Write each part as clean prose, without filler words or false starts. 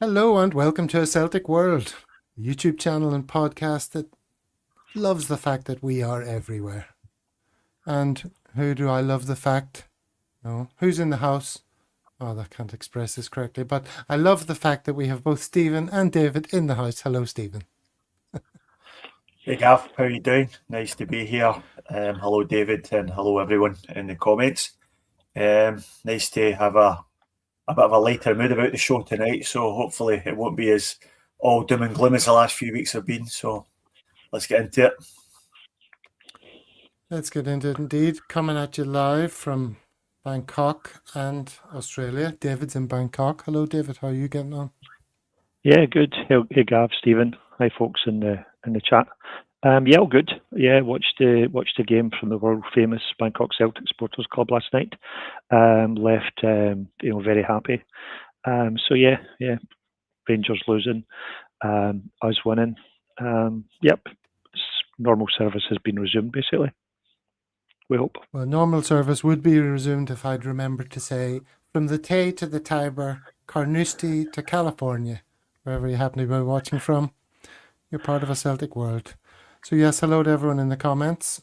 Hello and welcome to A Celtic World, a YouTube channel and podcast that loves the fact that we are everywhere. And who do I love the fact? No, who's in the house? Oh, I can't express this correctly, but I love the fact that we have both Stephen and David in the house. Hello, Stephen. Hey Gav, how you doing? Nice to be here. Hello David and hello everyone in the comments. Nice to have a bit of a lighter mood about the show tonight, so hopefully it won't be as all doom and gloom as the last few weeks have been. So let's get into it. Let's get into it indeed. Coming at you live from Bangkok and Australia. David's in Bangkok. Hello, David. How are you getting on? Yeah, good. Hey Gav, Stephen. Hi, folks in the chat. Yeah, all good. Yeah, watched the game from the world famous Bangkok Celtic Supporters Club last night. Left, very happy. So yeah, Rangers losing, us winning. Yep, normal service has been resumed basically. We hope. Well, normal service would be resumed if I'd remembered to say from the Tay to the Tiber, Carnoustie to California, wherever you happen to be watching from. You're part of A Celtic World. So yes, hello to everyone in the comments.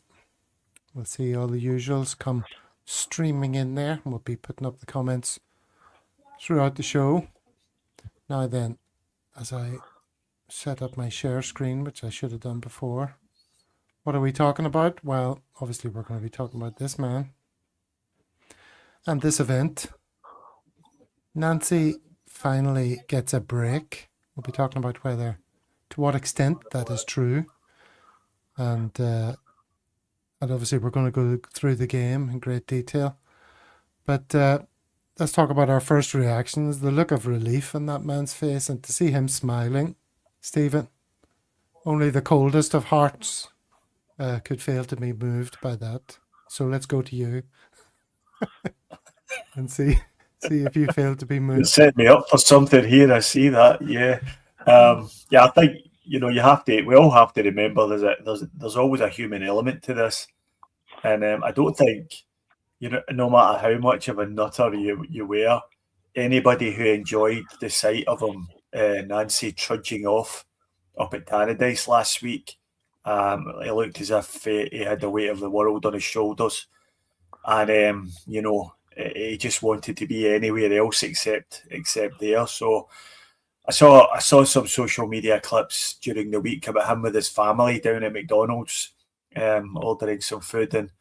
We'll see all the usuals come streaming in there. We'll be putting up the comments throughout the show. Now then, as I set up my share screen, which I should have done before, what are we talking about? Well, obviously we're going to be talking about this man and this event. Nancy finally gets a break. We'll be talking about to what extent that is true. And obviously we're going to go through the game in great detail. But let's talk about our first reactions, the look of relief on that man's face and to see him smiling. Stephen, only the coldest of hearts could fail to be moved by that. So let's go to you and see if you fail to be You moved. set me up for something here. I see that. Yeah, I think you have to. We all have to remember there's always a human element to this, and I don't think no matter how much of a nutter you were, anybody who enjoyed the sight of him, Nancy trudging off up at Tannadice last week, it looked as if he had the weight of the world on his shoulders, and he just wanted to be anywhere else except there. So I saw some social media clips during the week about him with his family down at McDonald's, ordering some food, and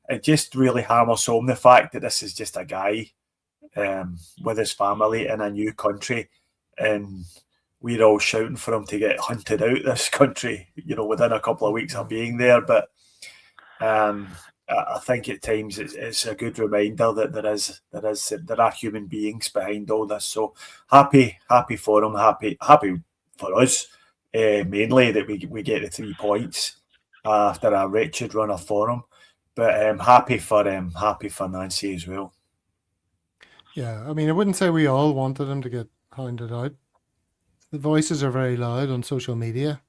it just really hammers home the fact that this is just a guy with his family in a new country, and we're all shouting for him to get hunted out this country, within a couple of weeks of being there. But I think at times it's a good reminder that there are human beings behind all this. So happy for him, happy for us, mainly that we get the 3 points after a wretched run of form. But happy for Nancy as well. Yeah, I mean, I wouldn't say we all wanted him to get hounded out. The voices are very loud on social media,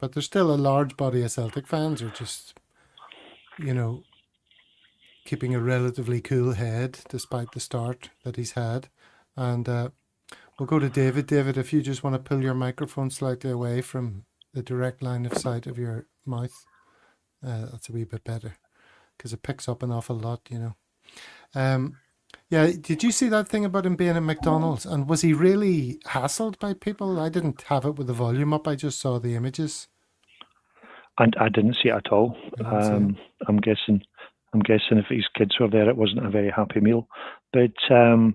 but there's still a large body of Celtic fans who are just, keeping a relatively cool head despite the start that he's had. And we'll go to David. David, if you just want to pull your microphone slightly away from the direct line of sight of your mouth, that's a wee bit better because it picks up an awful lot, Yeah, did you see that thing about him being at McDonald's? And was he really hassled by people? I didn't have it with the volume up. I just saw the images. And I didn't see it at all. I'm guessing if his kids were there, it wasn't a very happy meal. But the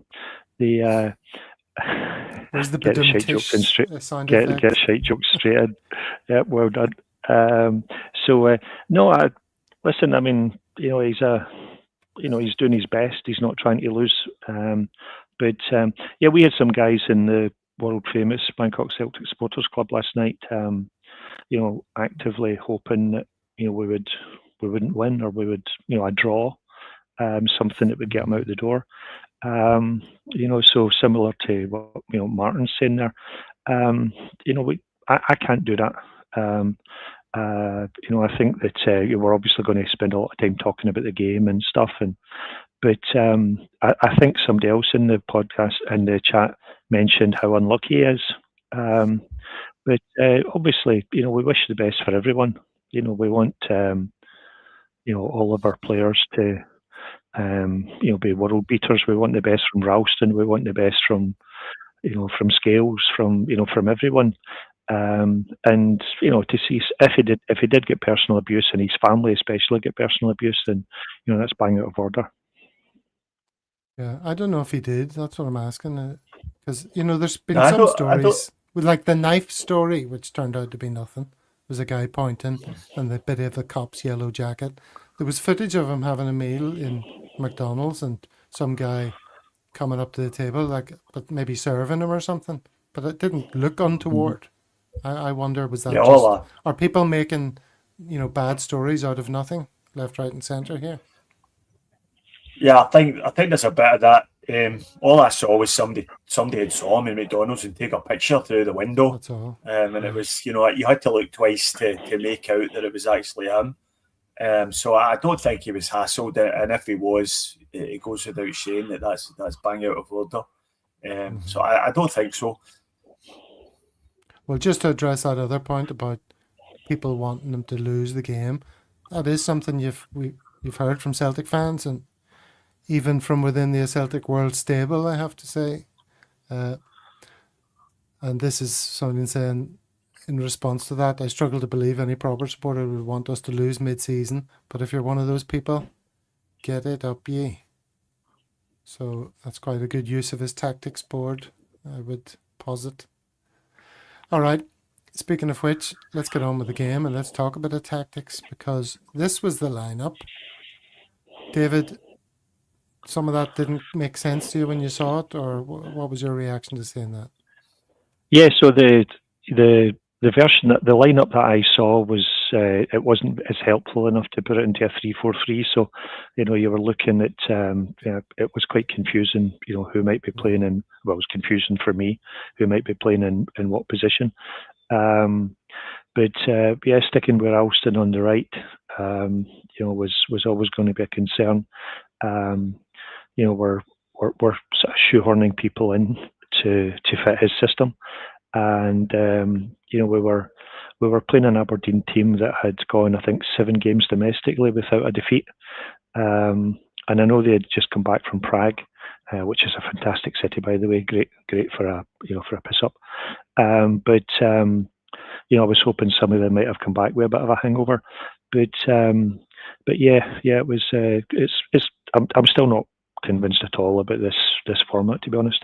where's the get shite jokes in straight. Get shite jokes straight in. Yeah, well done. No, listen. I mean, he's he's doing his best. He's not trying to lose. We had some guys in the world famous Bangkok Celtic Supporters Club last night. Actively hoping that we wouldn't win, or we would a draw, something that would get them out the door. So similar to what Martin's saying there. I can't do that. I think that we're obviously going to spend a lot of time talking about the game and stuff, and But I think somebody else in the podcast, in the chat, mentioned how unlucky he is. But obviously, we wish the best for everyone. We want, all of our players to, be world beaters. We want the best from Ralston. We want the best from, from Scales, from everyone. And to see if he did get personal abuse, and his family especially get personal abuse, then that's bang out of order. Yeah, I don't know if he did. That's what I'm asking. Because there's been some stories with like the knife story, which turned out to be nothing. There was a guy pointing, and the bit of the cop's yellow jacket. There was footage of him having a meal in McDonald's, and some guy coming up to the table, but maybe serving him or something. But it didn't look untoward. I wonder, was that are people making, bad stories out of nothing, left, right, and centre here? Yeah, I think there's a bit of that. All I saw was somebody had saw him in McDonald's and take a picture through the window. That's all. And it was, you had to look twice to make out that it was actually him. So I don't think he was hassled, and if he was, it goes without saying that's bang out of order. So I don't think so. Well, just to address that other point about people wanting them to lose the game, that is something you've heard from Celtic fans, and even from within the Celtic world stable, I have to say. And this is something saying, in response to that, I struggle to believe any proper supporter would want us to lose mid-season, but if you're one of those people, get it up ye. So that's quite a good use of his tactics board, I would posit. All right, speaking of which, let's get on with the game and let's talk about the tactics, because this was the lineup. David, some of that didn't make sense to you when you saw it, or what was your reaction to seeing that? Yeah, so the version, the lineup that I saw was it wasn't as helpful enough to put it into a 3-4-3. So, you were looking at it was quite confusing. Who might be playing in. Well, it was confusing for me. Who might be playing in what position? But sticking with Alston on the right, was always going to be a concern. We're sort of shoehorning people in to fit his system. And we were playing an Aberdeen team that had gone, I think, 7 games domestically without a defeat. And I know they had just come back from Prague, which is a fantastic city, by the way. Great for a piss up. But I was hoping some of them might have come back with a bit of a hangover. But yeah, it was. I'm still not convinced at all about this format, to be honest.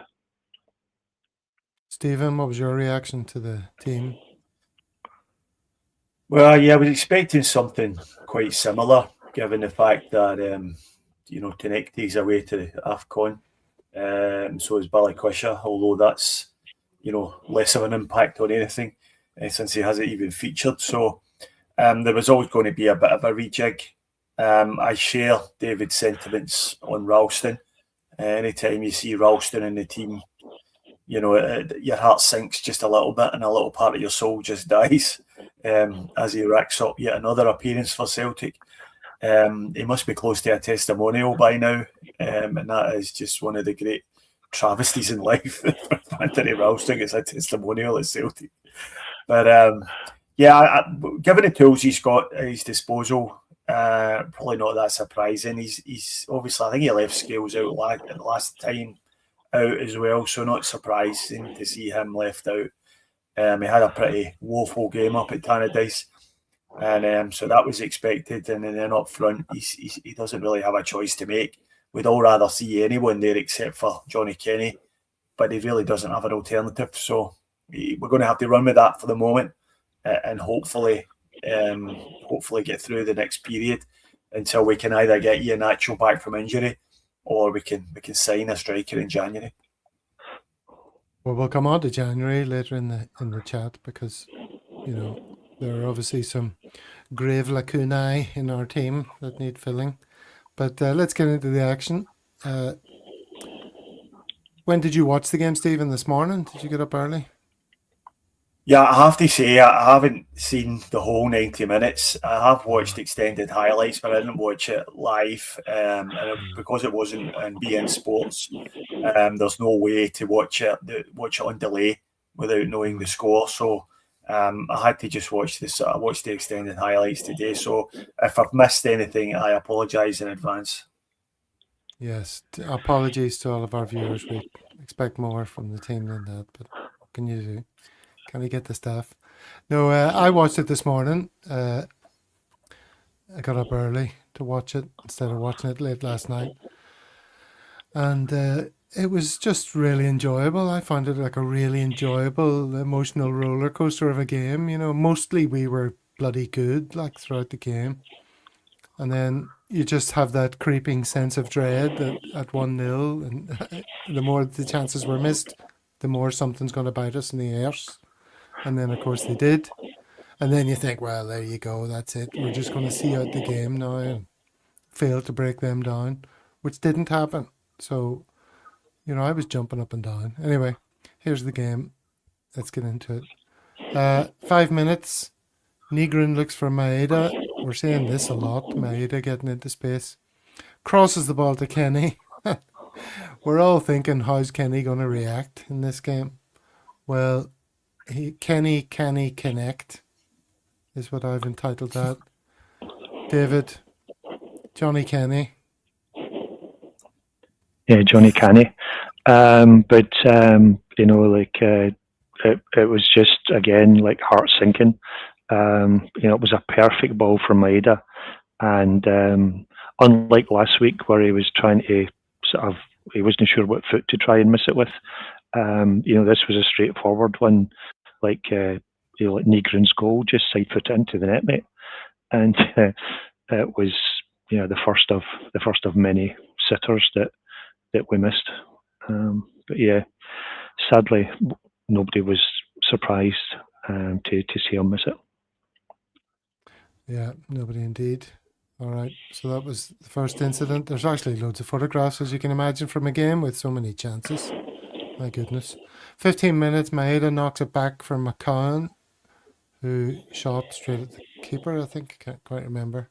Stephen, what was your reaction to the team? Well, yeah, I was expecting something quite similar, given the fact that Tenecte's away to the AFCON, so is Billy Quisher, although that's less of an impact on anything since he hasn't even featured. So there was always going to be a bit of a rejig. I share David's sentiments on Ralston. Anytime you see Ralston in the team, your heart sinks just a little bit, and a little part of your soul just dies as he racks up yet another appearance for Celtic. He must be close to a testimonial by now, and that is just one of the great travesties in life. Anthony Ralston gets a testimonial at Celtic. But given the tools he's got at his disposal, probably not that surprising. He's obviously, I think he left Scales out last time out as well, so not surprising to see him left out. He had a pretty woeful game up at Tannadice, and so that was expected. And then up front, he doesn't really have a choice to make. We'd all rather see anyone there except for Johnny Kenny, but he really doesn't have an alternative. So we're going to have to run with that for the moment, and hopefully get through the next period until we can either get Ian Nacho back from injury, or we can sign a striker in January. Well, we'll come on to January later in the chat, because there are obviously some grave lacunae in our team that need filling. But let's get into the action. When did you watch the game, Stephen? This morning? Did you get up early? Yeah, I have to say I haven't seen the whole 90 minutes. I have watched extended highlights, but I didn't watch it live. Because it wasn't on BN Sports, there's no way to watch it on delay without knowing the score. So I had to just watch this. I watched the extended highlights today. So if I've missed anything, I apologise in advance. Yes, apologies to all of our viewers. We expect more from the team than that, but what can you do? Can we get the staff? No, I watched it this morning. I got up early to watch it instead of watching it late last night. And it was just really enjoyable. I found it like a really enjoyable, emotional roller coaster of a game. You know, mostly we were bloody good, like throughout the game. And then you just have that creeping sense of dread that at 1-0, and the more the chances were missed, the more something's going to bite us in the arse. And then, of course, they did. And then you think, well, there you go, that's it. We're just going to see out the game now and fail to break them down, which didn't happen. So, you know, I was jumping up and down. Anyway, here's the game. Let's get into it. 5 minutes. Negrin looks for Maeda. We're seeing this a lot. Maeda getting into space. Crosses the ball to Kenny. We're all thinking, how's Kenny going to react in this game? Well, Kenny connect is what I've entitled that. David, Johnny Kenny. Yeah, Johnny Canny. But you know, like it was just again like heart sinking. You know, it was a perfect ball from Maeda, and unlike last week where he was trying to he wasn't sure what foot to try and miss it with. You know, this was a straightforward one, like you know, like Negrin's goal, just side foot into the net, mate, and it was, you know, the first of many sitters that we missed. But yeah, sadly, nobody was surprised to see him miss it. Yeah, nobody indeed. All right, so that was the first incident. There's actually loads of photographs, as you can imagine, from a game with so many chances. My goodness. 15 minutes, Maeda knocks it back for McCann, who shot straight at the keeper, I think. Can't quite remember.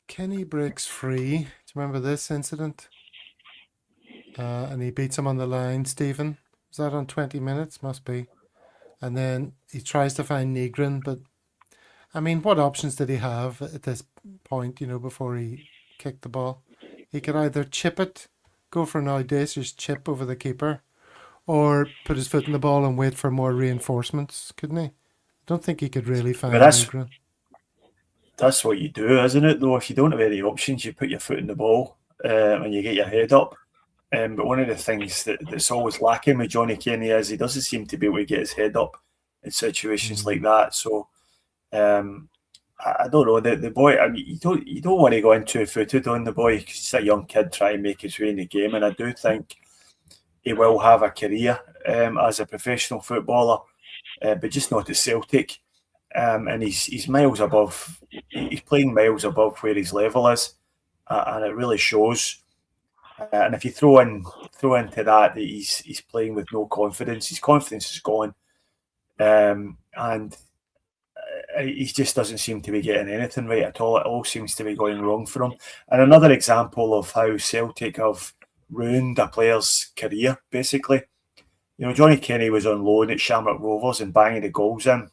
Kenny breaks free. Do you remember this incident? And he beats him on the line. Stephen, was that on 20 minutes? Must be. And then he tries to find Negrin, but I mean, what options did he have at this point, you know, before he kicked the ball? He could either chip it, go for an audacious chip over the keeper, or put his foot in the ball and wait for more reinforcements, couldn't he? I don't think he could really find Negrin. That's what you do, isn't it, though? If you don't have any options, you put your foot in the ball and you get your head up. But one of the things that's always lacking with Johnny Kenny is he doesn't seem to be able to get his head up in situations like that. So I don't know. The boy, I mean, you don't want to go in two-footed on the boy because he's a young kid trying to make his way in the game. And I do think he will have a career as a professional footballer, but just not at Celtic. And he's miles above. He's playing miles above where his level is, and it really shows. And if you throw into that he's playing with no confidence, his confidence is gone, and he just doesn't seem to be getting anything right at all. It all seems to be going wrong for him. And another example of how Celtic have ruined a player's career, basically. You know, Johnny Kenny was on loan at Shamrock Rovers and banging the goals in,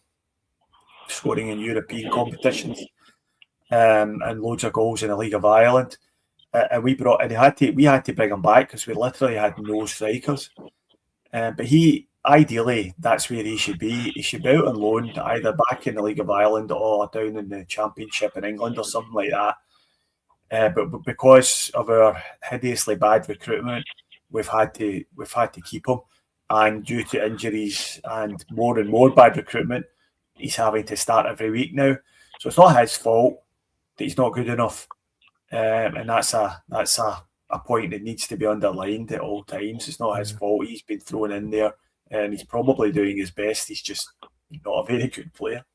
scoring in European competitions, and loads of goals in the League of Ireland. And we had to bring him back because we literally had no strikers. But ideally, that's where he should be. He should be out on loan, either back in the League of Ireland or down in the Championship in England or something like that. But because of our hideously bad recruitment, we've had to keep him. And due to injuries and more bad recruitment, he's having to start every week now. So it's not his fault that he's not good enough. And that's a point that needs to be underlined at all times. It's not his fault. He's been thrown in there, and he's probably doing his best. He's just not a very good player.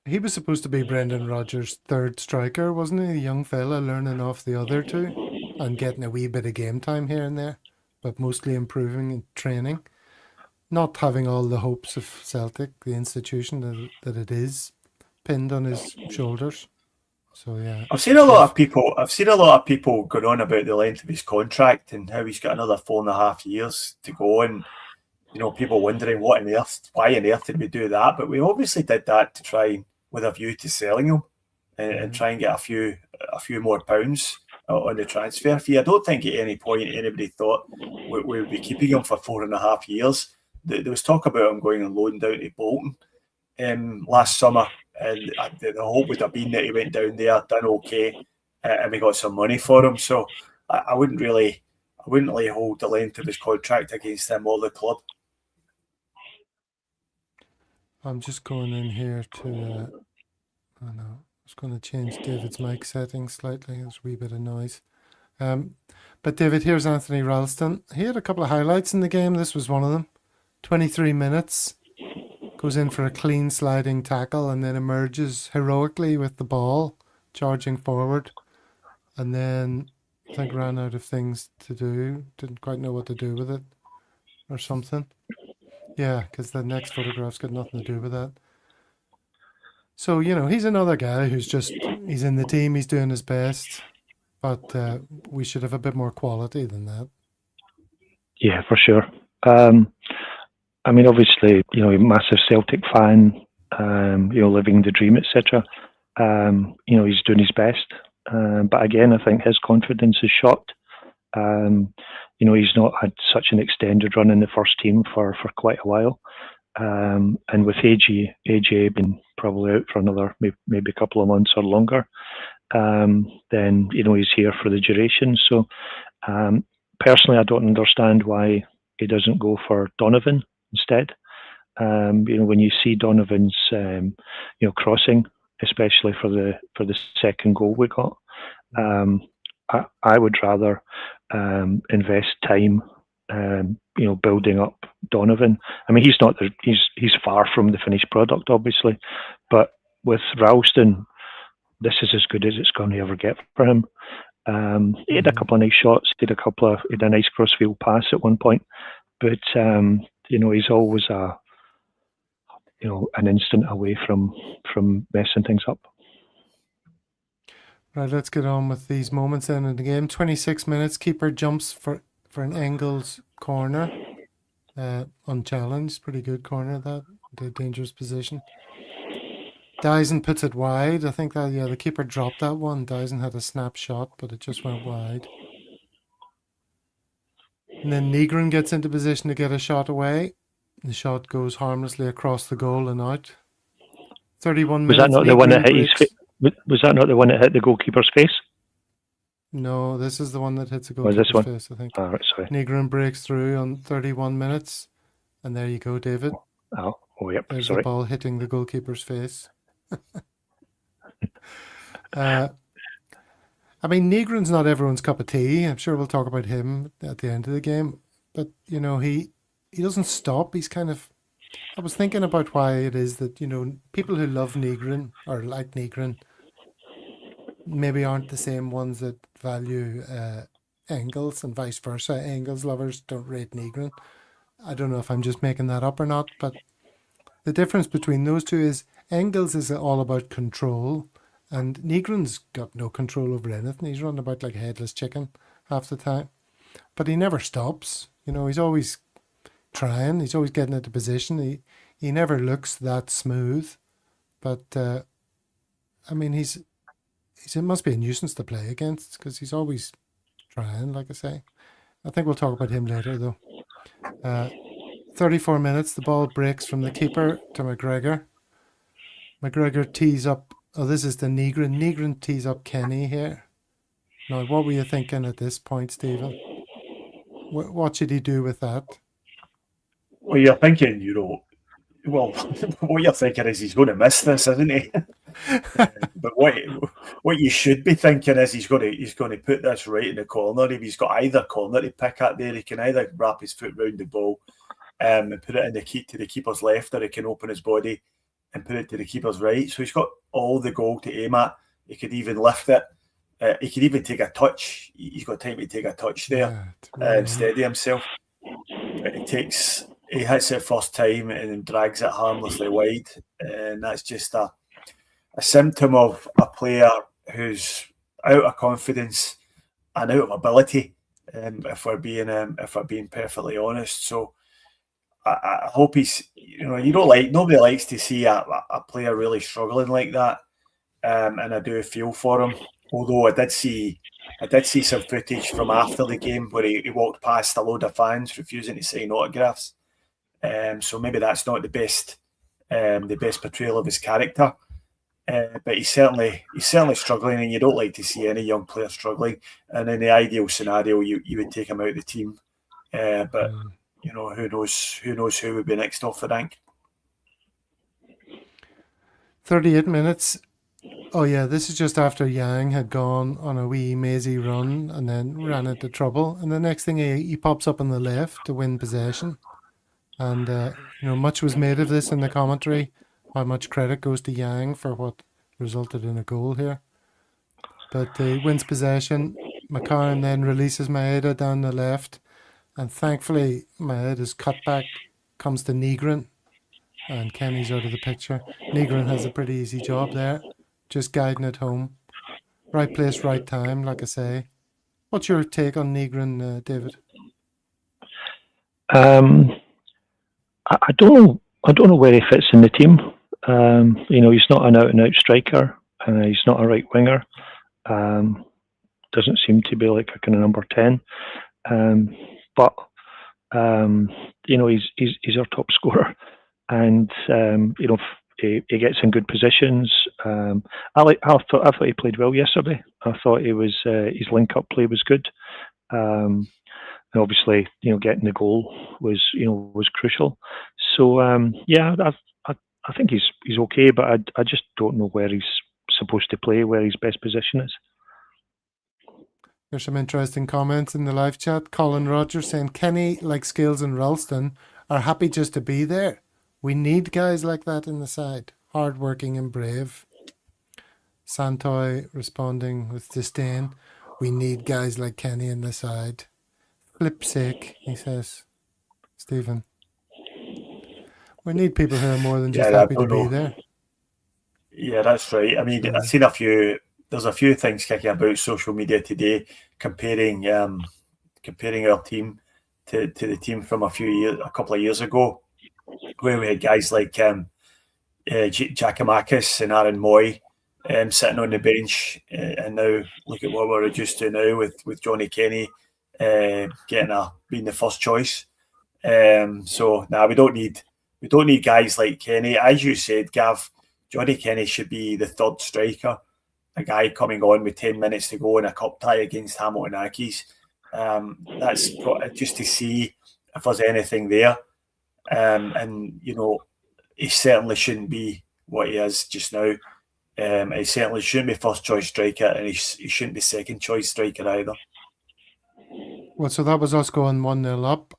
He was supposed to be Brendan Rodgers' third striker, wasn't he? A young fella learning off the other two and getting a wee bit of game time here and there, but mostly improving and training. not having all the hopes of Celtic, the institution that it is, pinned on his shoulders. So yeah, I've seen a lot of people going on about the length of his contract and how he's got another 4.5 years to go, and people wondering why on earth did we do that? But we obviously did that to try with a view to selling him and try and get a few more pounds on the transfer fee. I don't think at any point anybody thought we would be keeping him for 4.5 years. There was talk about him going on loan down to Bolton last summer, and the hope would have been that he went down there, done okay, and we got some money for him. So I wouldn't really hold the length of his contract against him or the club. I'm just going in here to. I know. I was going to change David's mic settings slightly. There's a wee bit of noise. But David, here's Anthony Ralston. He had a couple of highlights in the game. This was one of them. 23 minutes. Goes in for a clean sliding tackle and then emerges heroically with the ball, charging forward. And then I think ran out of things to do. Didn't quite know what to do with it or something. Yeah, because the next photograph's got nothing to do with that. So, he's another guy he's in the team, he's doing his best, but we should have a bit more quality than that. Yeah, for sure. Obviously, a massive Celtic fan, living the dream, etc. He's doing his best. But again, I think his confidence is shot. He's not had such an extended run in the first team for quite a while. And with AJ being probably out for another maybe a couple of months or longer, then he's here for the duration. So personally, I don't understand why he doesn't go for Donovan instead. When you see Donovan's crossing, especially for the second goal we got, I would rather invest time building up Donovan. He's far from the finished product, obviously, but with Ralston, this is as good as it's going to ever get for him. He had a couple of nice shots. He had a nice crossfield pass at one point, but he's always an instant away from messing things up. Right, let's get on with these moments then in the game. 26 minutes, keeper jumps for an Engels corner, unchallenged. Pretty good corner, that. The dangerous position. Dyson puts it wide. I think the keeper dropped that one. Dyson had a snapshot, but it just went wide. And then Negron gets into position to get a shot away. The shot goes harmlessly across the goal and out. 31 minutes. Was that not the one that hit his face? Was that not the one that hit the goalkeeper's face? No, this is the one that hits the goalkeeper's face, I think. Oh, right, sorry. Negron breaks through on 31 minutes. And there you go, David. Oh yep. There's sorry. The ball hitting the goalkeeper's face. Negron's not everyone's cup of tea. I'm sure we'll talk about him at the end of the game. But, he doesn't stop. He's kind of... I was thinking about why it is that, people who love Negron or like Negron maybe aren't the same ones that value Engels and vice versa. Engels lovers don't rate Negron. I don't know if I'm just making that up or not, but the difference between those two is Engels is all about control and Negron's got no control over anything. He's running about like a headless chicken half the time, but he never stops. He's always trying. He's always getting into position. He never looks that smooth, but it must be a nuisance to play against because he's always trying, like I say. I think we'll talk about him later, though. 34 minutes, the ball breaks from the keeper to McGregor. McGregor tees up... Oh, this is the Negron. Negron tees up Kenny here. Now, what were you thinking at this point, Stephen? What should he do with that? Well, you're thinking, what you're thinking is he's going to miss this, isn't he? But what you should be thinking is he's going to put this right in the corner. If he's got either corner to pick at there, he can either wrap his foot round the ball and put it to the keeper's left, or he can open his body and put it to the keeper's right. So he's got all the goal to aim at. He could even lift it. He could even take a touch. He's got time to take a touch there and steady himself. But he hits it first time and then drags it harmlessly wide, and that's just a symptom of a player who's out of confidence and out of ability. If we're being perfectly honest, so I hope he's. Nobody likes to see a player really struggling like that, and I do feel for him. Although I did see some footage from after the game where he walked past a load of fans refusing to sign autographs. So maybe that's not the best portrayal of his character. But he's certainly struggling, and you don't like to see any young player struggling. And in the ideal scenario, you would take him out of the team. But who knows who would be next off the rank. 38 minutes. Oh yeah, this is just after Yang had gone on a wee mazy run and then ran into trouble. And the next thing he pops up on the left to win possession. And much was made of this in the commentary. How much credit goes to Yang for what resulted in a goal here. But he wins possession. McCarran then releases Maeda down the left. And thankfully, Maeda's cutback comes to Negrin. And Kenny's out of the picture. Negrin has a pretty easy job there. Just guiding it home. Right place, right time, like I say. What's your take on Negrin, David? I don't know where he fits in the team. He's not an out-and-out striker. He's not a right winger. Doesn't seem to be like a kind of number 10. But he's our top scorer, and he gets in good positions. I thought he played well yesterday. I thought his link-up play was good. And obviously, getting the goal was crucial. So I think he's okay, but I just don't know where he's supposed to play, where his best position is. There's some interesting comments in the live chat. Colin Rogers saying Kenny, like Scales and Ralston, are happy just to be there. We need guys like that in the side, hardworking and brave. Santoy responding with disdain. We need guys like Kenny in the side. Flip sake, he says. Stephen. We need people who are more than just happy to be there. Yeah, that's right. I mean, I've seen there's a few things kicking about social media today comparing our team to the team from a couple of years ago, where we had guys like Giacomakis and Aaron Moy sitting on the bench, and now look at what we're reduced to now with Johnny Kenny being the first choice. So we don't need guys like Kenny. As you said, Gav, Johnny Kenny should be the third striker, a guy coming on with 10 minutes to go in a cup tie against Hamilton Accies. That's just to see if there's anything there. And he certainly shouldn't be what he is just now. He certainly shouldn't be first choice striker, and he shouldn't be second choice striker either. Well, so that was us going 1-0 up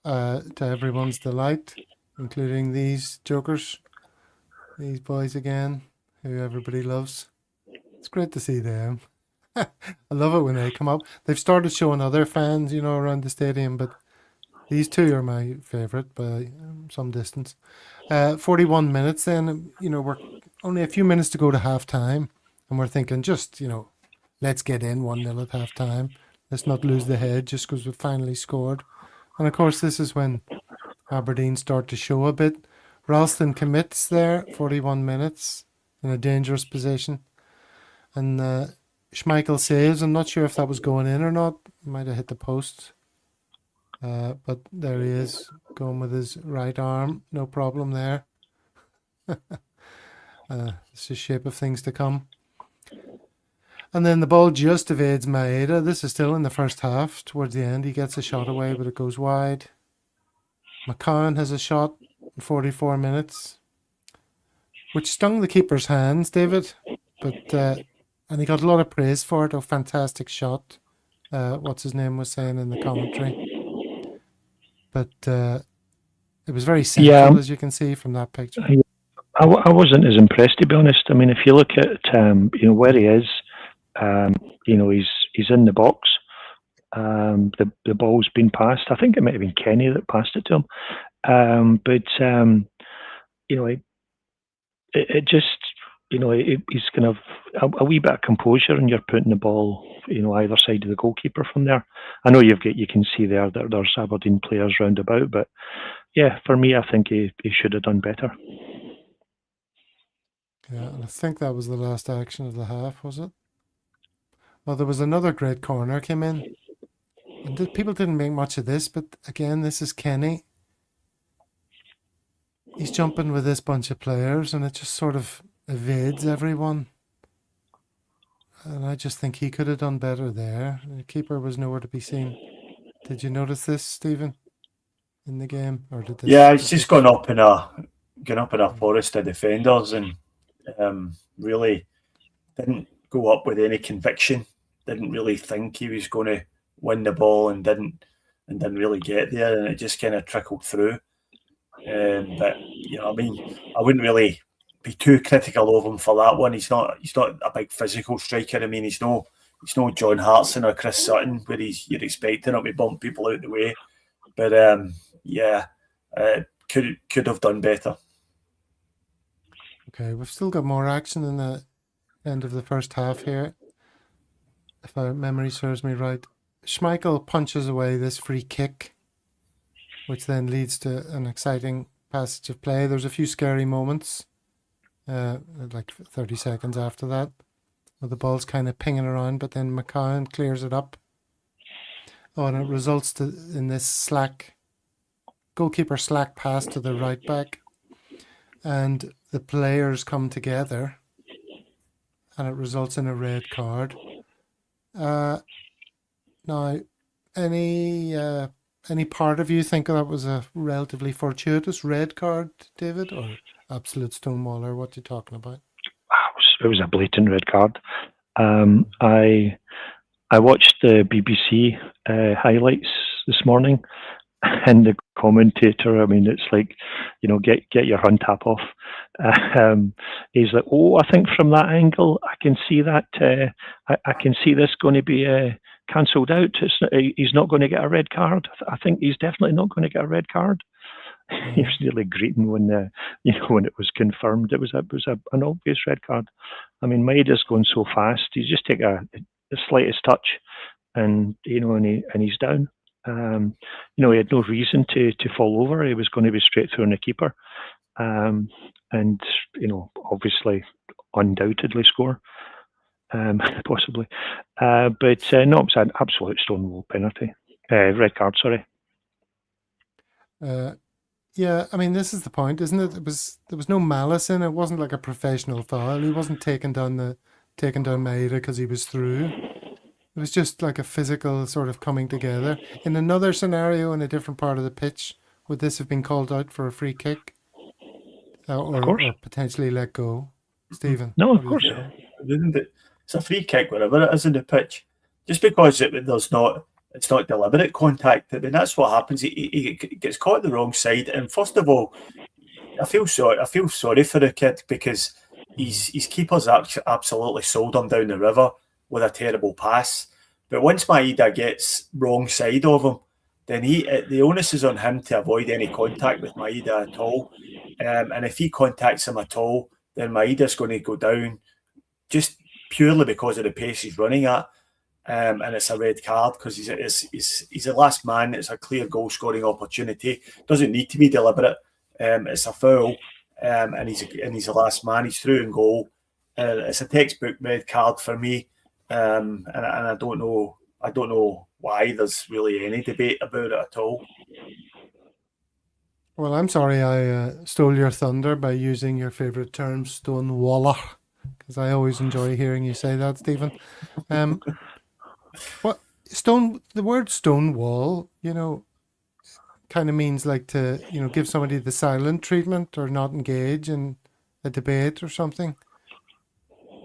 to everyone's delight, including these jokers, these boys again, who everybody loves. It's great to see them. I love it when they come up. They've started showing other fans, around the stadium, but these two are my favourite by some distance. 41 minutes then, we're only a few minutes to go to half-time, and we're thinking just, let's get in 1-0 at half-time. Let's not lose the head just because we've finally scored. And, of course, this is when Aberdeen start to show a bit. Ralston commits there, 41 minutes, in a dangerous position. And Schmeichel saves. I'm not sure if that was going in or not. Might have hit the post. But there he is, going with his right arm. No problem there. It's the shape of things to come. And then the ball just evades Maeda. This is still in the first half. Towards the end, he gets a shot away, but it goes wide. McCann has a shot in 44 minutes, which stung the keeper's hands, David. But and he got a lot of praise for it. A fantastic shot. What's his name was saying in the commentary. But it was very central, as you can see from that picture. I wasn't as impressed, to be honest. I mean, if you look at where he is, he's in the box. The ball's been passed. I think it might have been Kenny that passed it to him. It just, he's kind of a wee bit of composure, and you're putting the ball, either side of the goalkeeper from there. I know you can see there that there's Aberdeen players round about, but yeah, for me, I think he should have done better. Yeah, and I think that was the last action of the half, was it? Well, there was another great corner came in. And people didn't make much of this, but again, this is Kenny. He's jumping with this bunch of players, and it just sort of evades everyone. And I just think he could have done better there. The keeper was nowhere to be seen. Did you notice this, Stephen, in the game, or did this? Yeah, it's just gone up in a forest of defenders, and really didn't go up with any conviction. Didn't really think he was going to win the ball, and didn't really get there, and it just kind of trickled through. But I wouldn't really be too critical of him for that one. He's not a big physical striker. I mean, he's no John Hartson or Chris Sutton, where you're expecting him to bump people out the way. But could have done better. Okay, we've still got more action in the end of the first half here. If my memory serves me right, Schmeichel punches away this free kick, which then leads to an exciting passage of play. There's a few scary moments, like 30 seconds after that, where the ball's kind of pinging around, but then McCann clears it up. Oh, and it results in this goalkeeper slack pass to the right back, and the players come together, and it results in a red card. Now, any part of you think that was a relatively fortuitous red card, David, or absolute stonewaller? What are you talking about? It was a blatant red card. I watched the BBC highlights this morning, and the commentator, I mean, it's like, get your hand tap off. He's like, I think from that angle, I can see that. I can see this going to be cancelled out. He's not going to get a red card. I think he's definitely not going to get a red card. He was nearly greeting when when it was confirmed. It was an obvious red card. I mean, Maeda's going so fast. He's just take the slightest touch, and and he's down. He had no reason to fall over. He was going to be straight through on the keeper, and obviously, undoubtedly score, possibly. But no, it was an absolute stonewall penalty, red card. Sorry. Yeah, I mean, this is the point, isn't it? There was no malice in it. It wasn't like a professional foul. He wasn't taking down Maeda because he was through. It was just like a physical sort of coming together. In another scenario, in a different part of the pitch, would this have been called out for a free kick? Or potentially let go? Stephen? No, of course. It's a free kick wherever it is in the pitch. Just because it's not deliberate contact. I mean, that's what happens. He gets caught the wrong side. And first of all, I feel sorry for the kid, because his keeper's absolutely sold him down the river with a terrible pass. But once Maeda gets wrong side of him, then the onus is on him to avoid any contact with Maeda at all. And if he contacts him at all, then Maeda's going to go down just purely because of the pace he's running at. And it's a red card because he's the last man. It's a clear goal scoring opportunity. Doesn't need to be deliberate. It's a foul, and he's the last man. He's through in goal. It's a textbook red card for me. And I don't know why there's really any debate about it at all. Well, I'm sorry I stole your thunder by using your favourite term, stonewaller, because I always enjoy hearing you say that, Stephen. The word stonewall, kind of means like to, give somebody the silent treatment or not engage in a debate or something.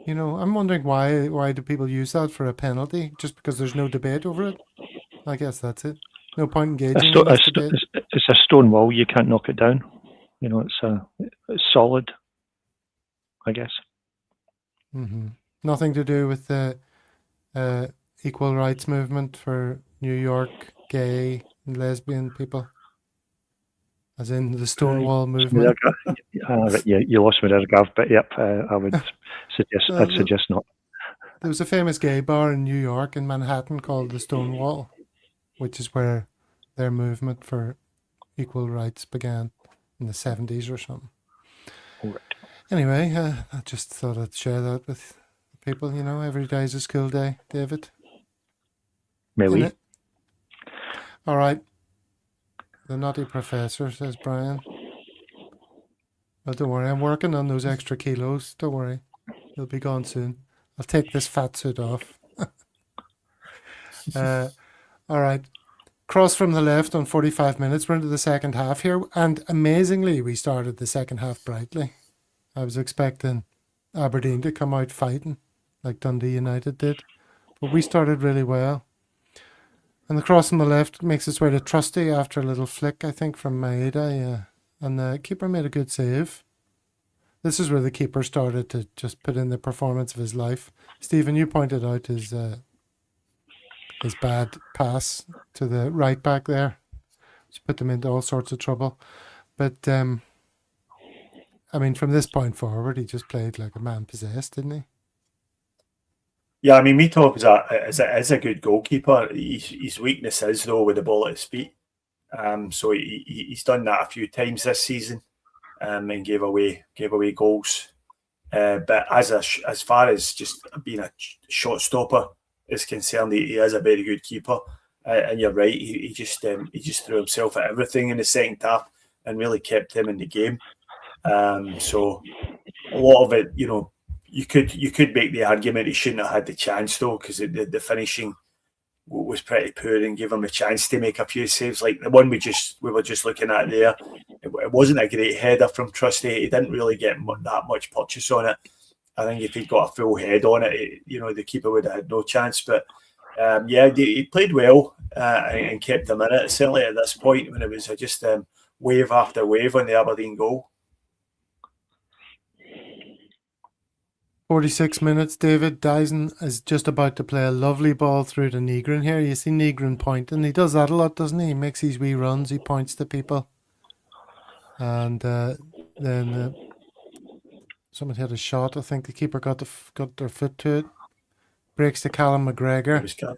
I'm wondering why do people use that for a penalty? Just because there's no debate over it? I guess that's it. No point engaging in this debate. It's a stone wall. You can't knock it down. It's solid, I guess. Mm-hmm. Nothing to do with the equal rights movement for New York gay and lesbian people. as in the Stonewall movement. You lost me there, Gav, but yep, I would suggest. I'd suggest not. There was a famous gay bar in New York, in Manhattan, called the Stonewall, which is where their movement for equal rights began in the 70s or something. Right. Anyway, I just thought I'd share that with people. You know, every day is a school day, David. Maybe. All right. The Nutty Professor, says Brian. Well, don't worry, I'm working on those extra kilos. Don't worry. They'll be gone soon. I'll take this fat suit off. All right. Cross from the left on 45 minutes. We're into the second half here. And amazingly, we started the second half brightly. I was expecting Aberdeen to come out fighting like Dundee United did. But we started really well. And the cross on the left makes its way to Trusty after a little flick, I think, from Maeda. And the keeper made a good save. This is where the keeper started to just put in the performance of his life. Stephen, you pointed out his bad pass to the right back there, which put them into all sorts of trouble. But, I mean, from this point forward, he just played like a man possessed, didn't he? Yeah, I mean, Mitov is a good goalkeeper. His weakness is, though, with the ball at his feet. So he's done that a few times this season, and gave away goals. But as far as just being a shot stopper is concerned, he is a very good keeper. And you're right, he just threw himself at everything in the second half and really kept him in the game. So a lot of it, you know, you could make the argument he shouldn't have had the chance, though, because the finishing was pretty poor and gave him a chance to make a few saves, like the one we were just looking at there. It wasn't a great header from Trusty. He didn't really get that much purchase on it. I think if he'd got a full head on it, the keeper would have had no chance. But he played well and kept them in it. Certainly at this point, when it was just wave after wave on the Aberdeen goal. 46 minutes, David. Dyson is just about to play a lovely ball through to Negrin here. You see Negrin pointing. He does that a lot, doesn't he? He makes these wee runs. He points to people. And then someone had a shot. I think the keeper got their foot to it. Breaks to Callum McGregor.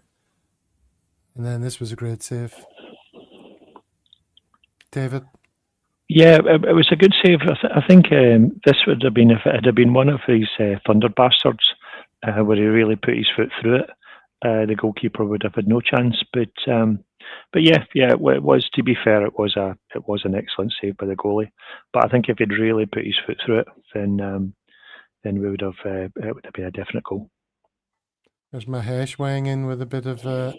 And then this was a great save. David? Yeah, it was a good save. I think this would have been, if it had been one of these Thunder Bastards where he really put his foot through it, the goalkeeper would have had no chance. But yeah, it was, to be fair, it was an excellent save by the goalie. But I think if he'd really put his foot through it, then we would have it would have been a definite goal. There's Mahesh weighing in with a bit of the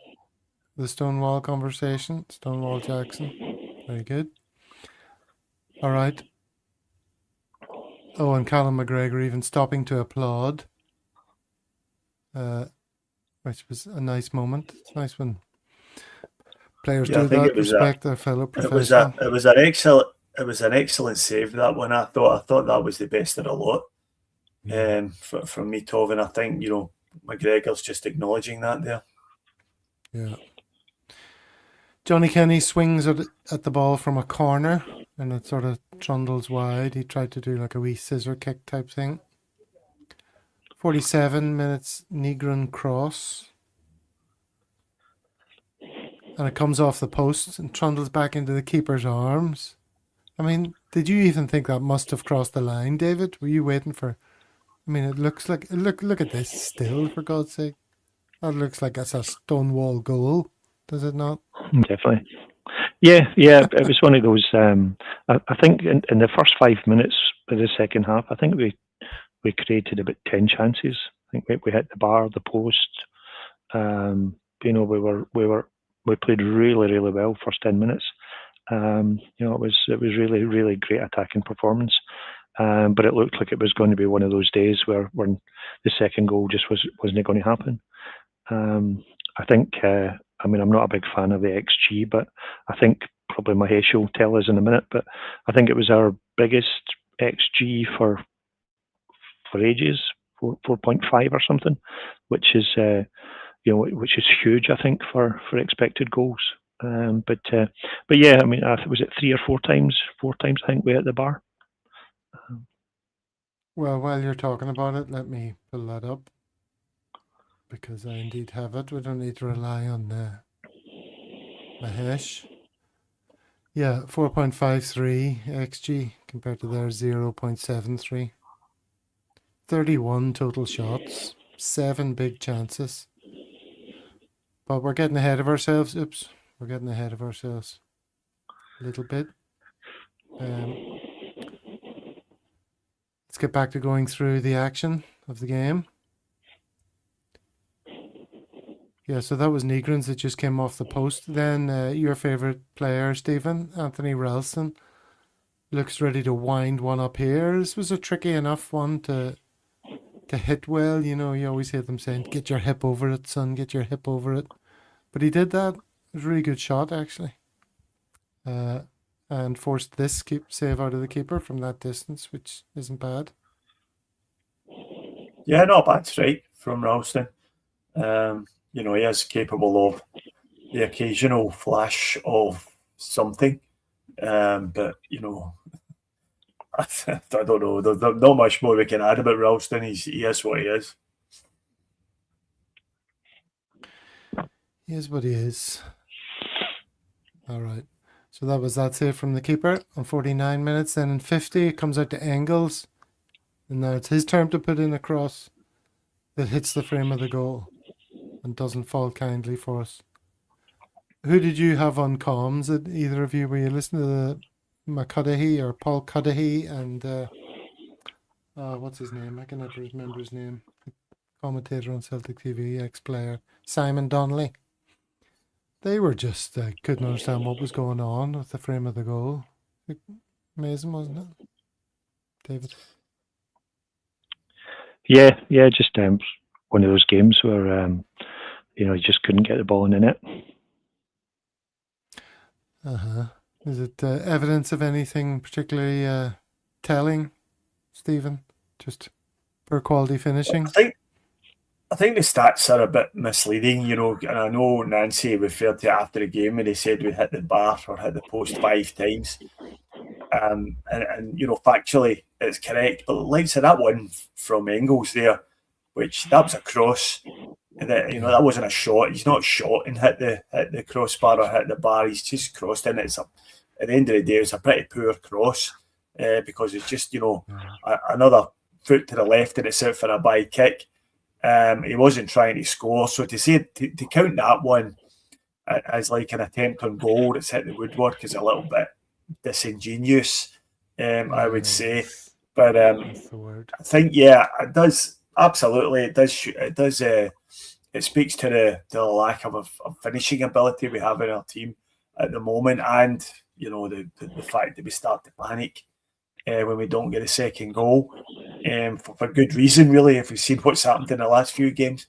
Stonewall conversation. Stonewall Jackson, very good. All right. Oh, and Callum McGregor even stopping to applaud, which was a nice moment. It's nice when players do that, respect their fellow professional. It was an excellent save, that one. I thought that was the best of the lot from Mitov, and I think McGregor's just acknowledging that there. Yeah. Johnny Kenny swings at the ball from a corner, and it sort of trundles wide. He tried to do like a wee scissor kick type thing. 47 minutes, Negrin cross. And it comes off the post and trundles back into the keeper's arms. I mean, did you even think that must have crossed the line, David? Were you waiting for... I mean, it looks like... Look at this still, for God's sake. That looks like it's a Stonewall goal, does it not? Definitely. Yeah, it was one of those. I think in the first 5 minutes of the second half, I think we created about 10 chances. I think we hit the bar, the post. We played really, really well first 10 minutes. It was really, really great attacking performance. But it looked like it was going to be one of those days where the second goal just wasn't going to happen. I think. I'm not a big fan of the XG, but I think probably Mahesh will tell us in a minute. But I think it was our biggest XG for ages, 4.5 or something, which is which is huge, I think, for expected goals. But yeah, I mean, was it 3 or 4 times? 4 times, I think, we at the bar. Well, while you're talking about it, let me pull that up, because I indeed have it. We don't need to rely on Mahesh. Yeah, 4.53 XG compared to their 0.73. 31 total shots, 7 big chances. But we're getting ahead of ourselves. Oops, we're getting ahead of ourselves a little bit. Let's get back to going through the action of the game. Yeah, so that was Negrins that just came off the post. Then your favourite player, Stephen, Anthony Ralston, looks ready to wind one up here. This was a tricky enough one to hit well. You know, you always hear them saying, get your hip over it, son, get your hip over it. But he did that. It was a really good shot, actually. And forced this save out of the keeper from that distance, which isn't bad. Yeah, not a bad strike from Ralston. You know, he is capable of the occasional flash of something. But, you know, I don't know. There's not much more we can add about Ralston. He is what he is. He is what he is. All right. So that was that save from the keeper on 49 minutes. Then in 50, it comes out to Engels. And now it's his turn to put in a cross that hits the frame of the goal and doesn't fall kindly for us. Who did you have on comms? Either of you, were you listening to the McCuddihy or Paul Cuddihy and what's his name? I can never remember his name. Commentator on Celtic TV, ex-player Simon Donnelly. They were just couldn't understand what was going on with the frame of the goal. Amazing, wasn't it, David? Yeah, just one of those games where you know, you just couldn't get the ball in the net. Is it evidence of anything particularly telling, Stephen? Just poor quality finishing? I think the stats are a bit misleading, you know, and I know Nancy referred to it after the game when he said we hit the bar or hit the post 5 times. And you know, factually, it's correct. But like I said, that one from Engels there, which that was a cross. That, you know, that wasn't a shot. He's not shot and hit the crossbar or hit the bar. He's just crossed in. At the end of the day, it's a pretty poor cross because it's just, you know, another foot to the left and it's out for a by kick. He wasn't trying to score. So to count that one as like an attempt on goal that's hit the woodwork is a little bit disingenuous, I would say. But that's the word. I think, yeah, it does. Absolutely, it does. It speaks to the lack of finishing ability we have in our team at the moment, and you know the fact that we start to panic when we don't get a second goal, for good reason, really. If we've seen what's happened in the last few games,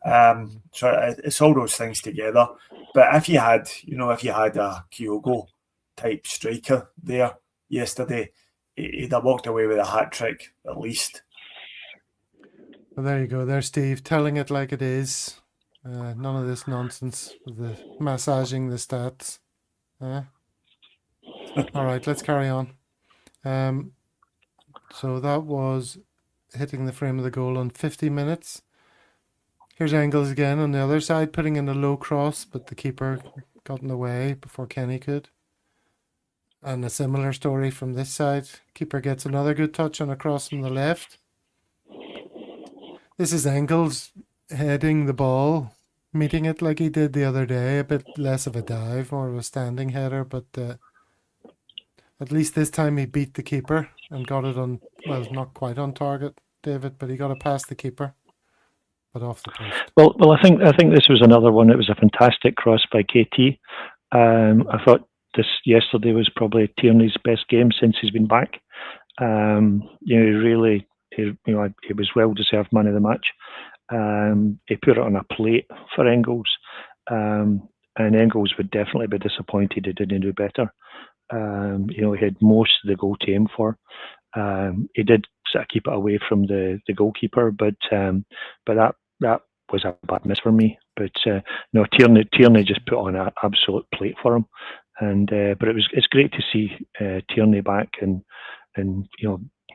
so it's all those things together. But if you had a Kyogo type striker there yesterday, he'd have walked away with a hat trick at least. Well, there you go. There's Steve telling it like it is. None of this nonsense with the massaging the stats. All right, let's carry on. So that was hitting the frame of the goal on 50 minutes. Here's Engels again on the other side, putting in a low cross, but the keeper got in the way before Kenny could. And a similar story from this side. Keeper gets another good touch on a cross from the left. This is Engels heading the ball, meeting it like he did the other day. A bit less of a dive, more of a standing header, but at least this time he beat the keeper and got it on, well, not quite on target, David, but he got it past the keeper, but off the post. Well, I think this was another one. It was a fantastic cross by KT. I thought this yesterday was probably Tierney's best game since he's been back. He was well deserved man of the match. He put it on a plate for Engels, and Engels would definitely be disappointed he didn't do better. He had most of the goal to aim for. He did sort of keep it away from the goalkeeper, but that was a bad miss for me. But no, Tierney just put on an absolute plate for him, and but it's great to see Tierney back and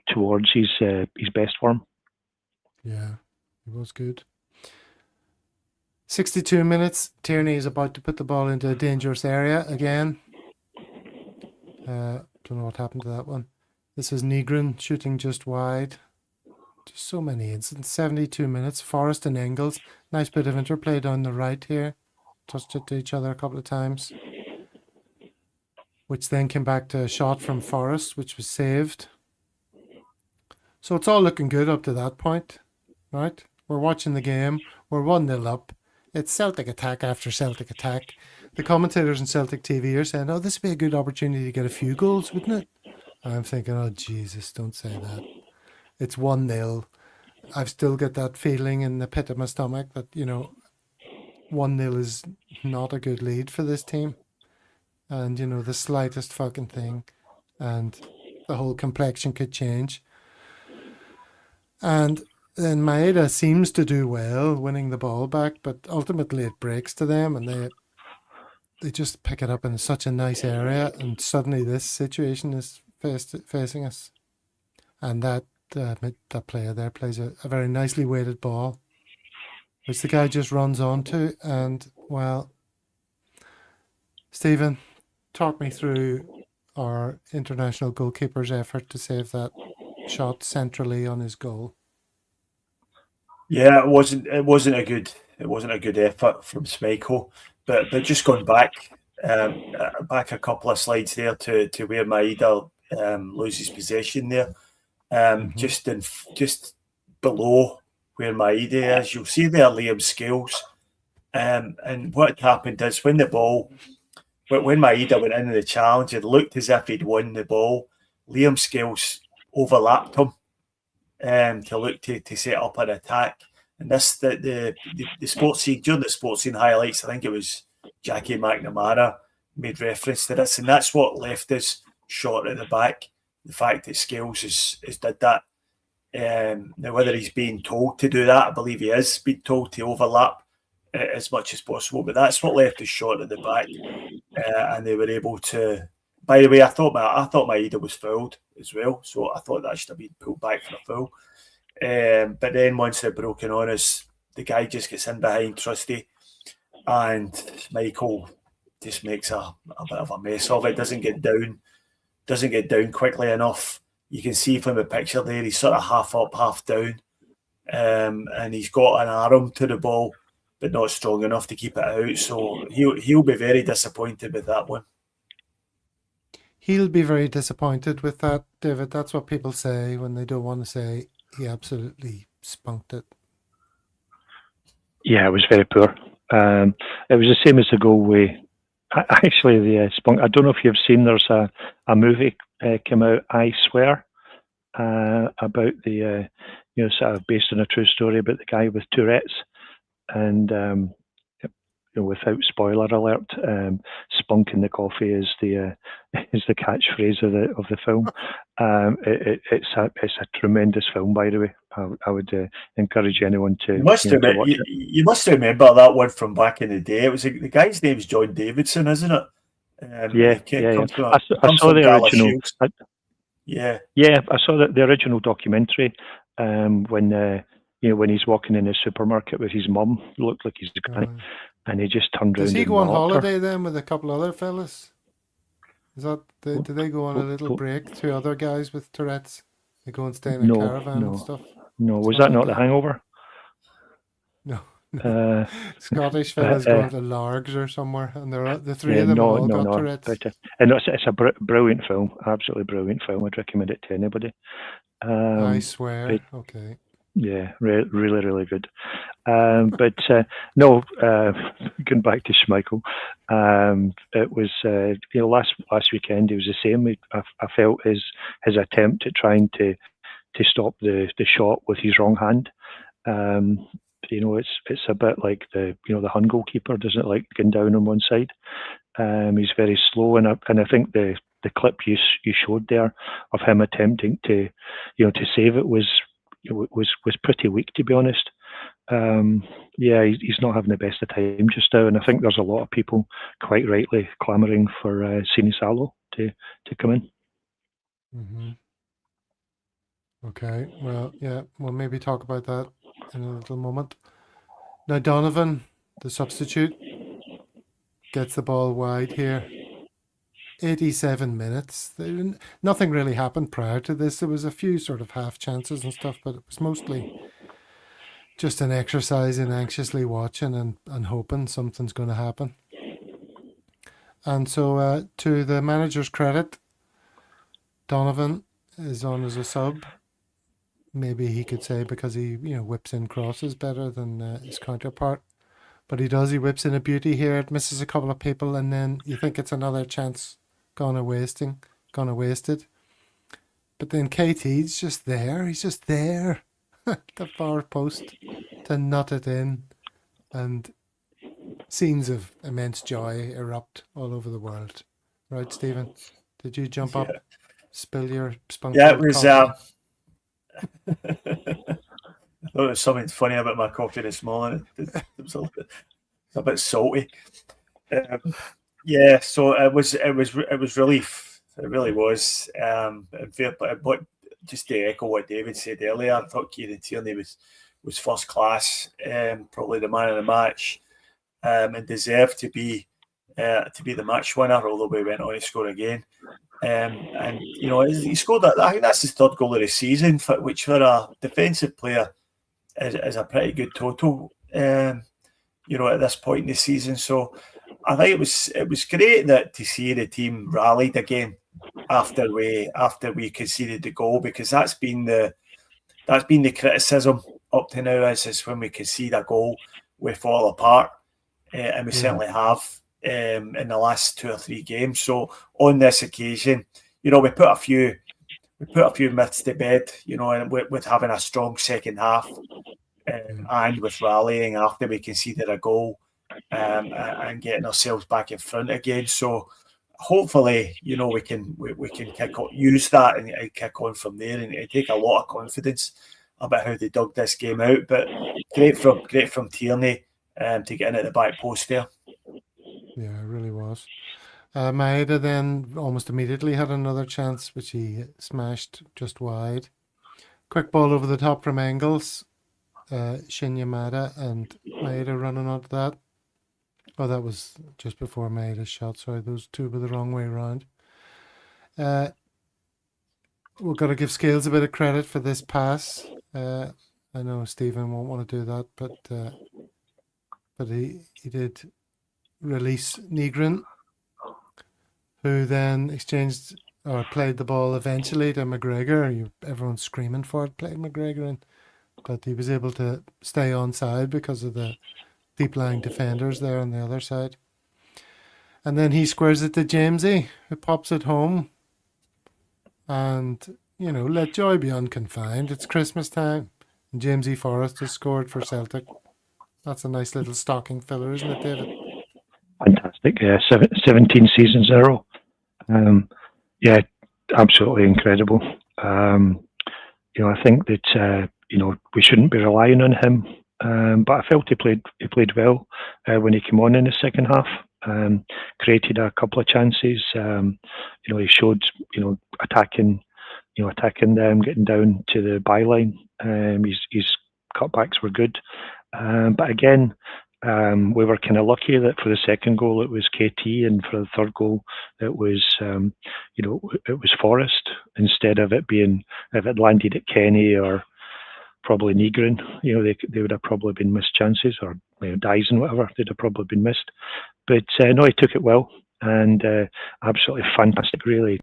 towards his best form. Yeah, it was good. 62 minutes. Tierney is about to put the ball into a dangerous area again. Don't know what happened to that one. This is Nygren shooting just wide. Just so many incidents. 72 minutes. Forrest and Engels. Nice bit of interplay down the right here. Touched it to each other a couple of times. Which then came back to a shot from Forrest, which was saved. So it's all looking good up to that point, right? We're watching the game. We're 1-0 up. It's Celtic attack after Celtic attack. The commentators on Celtic TV are saying, oh, this would be a good opportunity to get a few goals, wouldn't it? I'm thinking, oh, Jesus, don't say that. It's 1-0. I've still got that feeling in the pit of my stomach that, 1-0 is not a good lead for this team. And, the slightest fucking thing. And the whole complexion could change. And then Maeda seems to do well winning the ball back, but ultimately it breaks to them and they just pick it up in such a nice area, and suddenly this situation is facing us. And that player there plays a very nicely weighted ball, which the guy just runs onto. And, well, Stephen, talk me through our international goalkeeper's effort to save that shot centrally on his goal. Yeah, it wasn't a good effort from Schmeichel, but just going back a couple of slides there to where Maeda loses possession there, just below where Maeda is, you'll see there Liam Scales, and what happened is when Maeda went into the challenge, it looked as if he'd won the ball. Liam Scales overlapped him to look to set up an attack. And this the sports scene, during the sports scene highlights, I think it was Jackie McNamara made reference to this, and that's what left us short at the back. The fact that Scales has did that. Now, whether he's being told to do that, I believe he is being told to overlap as much as possible, but that's what left us short at the back, and they were able to. By the way, I thought Maeda was fouled as well, so I thought that should have been pulled back for a foul. But then once they're broken on us, the guy just gets in behind Trusty, and Michael just makes a bit of a mess of it. Doesn't get down quickly enough. You can see from the picture there, he's sort of half up, half down, and he's got an arm to the ball, but not strong enough to keep it out. So he'll be very disappointed with that one. He'll be very disappointed with that, David. That's what people say when they don't want to say he absolutely spunked it. Yeah, it was very poor. It was the same as the goal actually the spunk. I don't know if you've seen, there's a movie came out, I Swear, about the sort of based on a true story about the guy with Tourette's, and without spoiler alert, spunk in the coffee is the catchphrase of the film. It's a tremendous film, by the way. I would encourage anyone to watch it. You must remember that one from back in the day. It was the guy's name's John Davidson, isn't it? Yeah. I saw the original. I saw the original documentary when he's walking in his supermarket with his mum. Looked like he's the guy. And he just turned around. Does he go on holiday then with a couple other fellas? Do they go on a little break? Two other guys with Tourette's? They go and stay in a caravan and stuff? No, was that not The Hangover? No. Scottish fellas going to Largs or somewhere, and the three of them all got Tourette's. And it's a brilliant film, absolutely brilliant film. I'd recommend it to anybody. I Swear. Okay. Yeah, really, really good. Going back to Schmeichel, it was last weekend. It was the same. I felt his attempt at trying to stop the shot with his wrong hand. It's a bit like the Hun goalkeeper doesn't like going down on one side. He's very slow, and I think the clip you showed there of him attempting to save it was pretty weak, to be honest. Yeah, he's not having the best of time just now, and I think there's a lot of people quite rightly clamouring for Sinisalo to come in. Mm-hmm. Okay, well, yeah, we'll maybe talk about that in a little moment. Now, Donovan, the substitute, gets the ball wide here. 87 minutes. Nothing really happened prior to this. There was a few sort of half chances and stuff, but it was mostly just an exercise in anxiously watching and hoping something's going to happen. And so, to the manager's credit, Donovan is on as a sub. Maybe he could say because he whips in crosses better than his counterpart. But he does. He whips in a beauty here. It misses a couple of people, and then you think it's another chance gone wasted. But then KT's just there. He's just there at the far post to nut it in. And scenes of immense joy erupt all over the world. Right, Stephen? Did you jump up, spill your spunk? Yeah, it was. I thought there was something funny about my coffee this morning. It was a bit salty. Yeah, so it was relief. It really was. But just to echo what David said earlier, I thought Kieran Tierney was first class. Probably the man of the match, and deserved to be the match winner. Although we went on to score again. And he scored that. I think that's his third goal of the season, which for a defensive player is a pretty good total. At this point in the season, so I think it was great to see the team rallied again after we conceded the goal, because that's been the criticism up to now is when we concede a goal we fall apart, and we certainly have. In the last 2 or 3 games. So on this occasion, we put a few myths to bed, and with having a strong second half, and with rallying after we conceded a goal, and getting ourselves back in front again. So hopefully, we can use that and kick on from there, and take a lot of confidence about how they dug this game out. But great from Tierney to get in at the back post there. Yeah, it really was. Maeda then almost immediately had another chance, which he smashed just wide. Quick ball over the top from Engels. Shinya Maeda and Maeda running onto that. Oh, that was just before Maeda's shot. Sorry, those two were the wrong way around. We've got to give Scales a bit of credit for this pass. I know Stephen won't want to do that, but he did release Negrin, who then exchanged or played the ball eventually to McGregor. Everyone's screaming for it, played McGregor in, but he was able to stay onside because of the deep-lying defenders there on the other side. And then he squares it to Jamesy, who pops it home. And, let joy be unconfined. It's Christmas time. And Jamesy Forrest has scored for Celtic. That's a nice little stocking filler, isn't it, David? Fantastic. 17 seasons in a row. Yeah, absolutely incredible. I think that we shouldn't be relying on him, but I felt he played well when he came on in the second half. Created a couple of chances. He showed attacking them, getting down to the byline. His cutbacks were good, but again. We were kind of lucky that for the second goal it was KT, and for the third goal it was it was Forrest, instead of it being, if it landed at Kenny or probably Negrin, they would have probably been missed chances, or Dyson, whatever, they'd have probably been missed. But no, he took it well, and absolutely fantastic, really.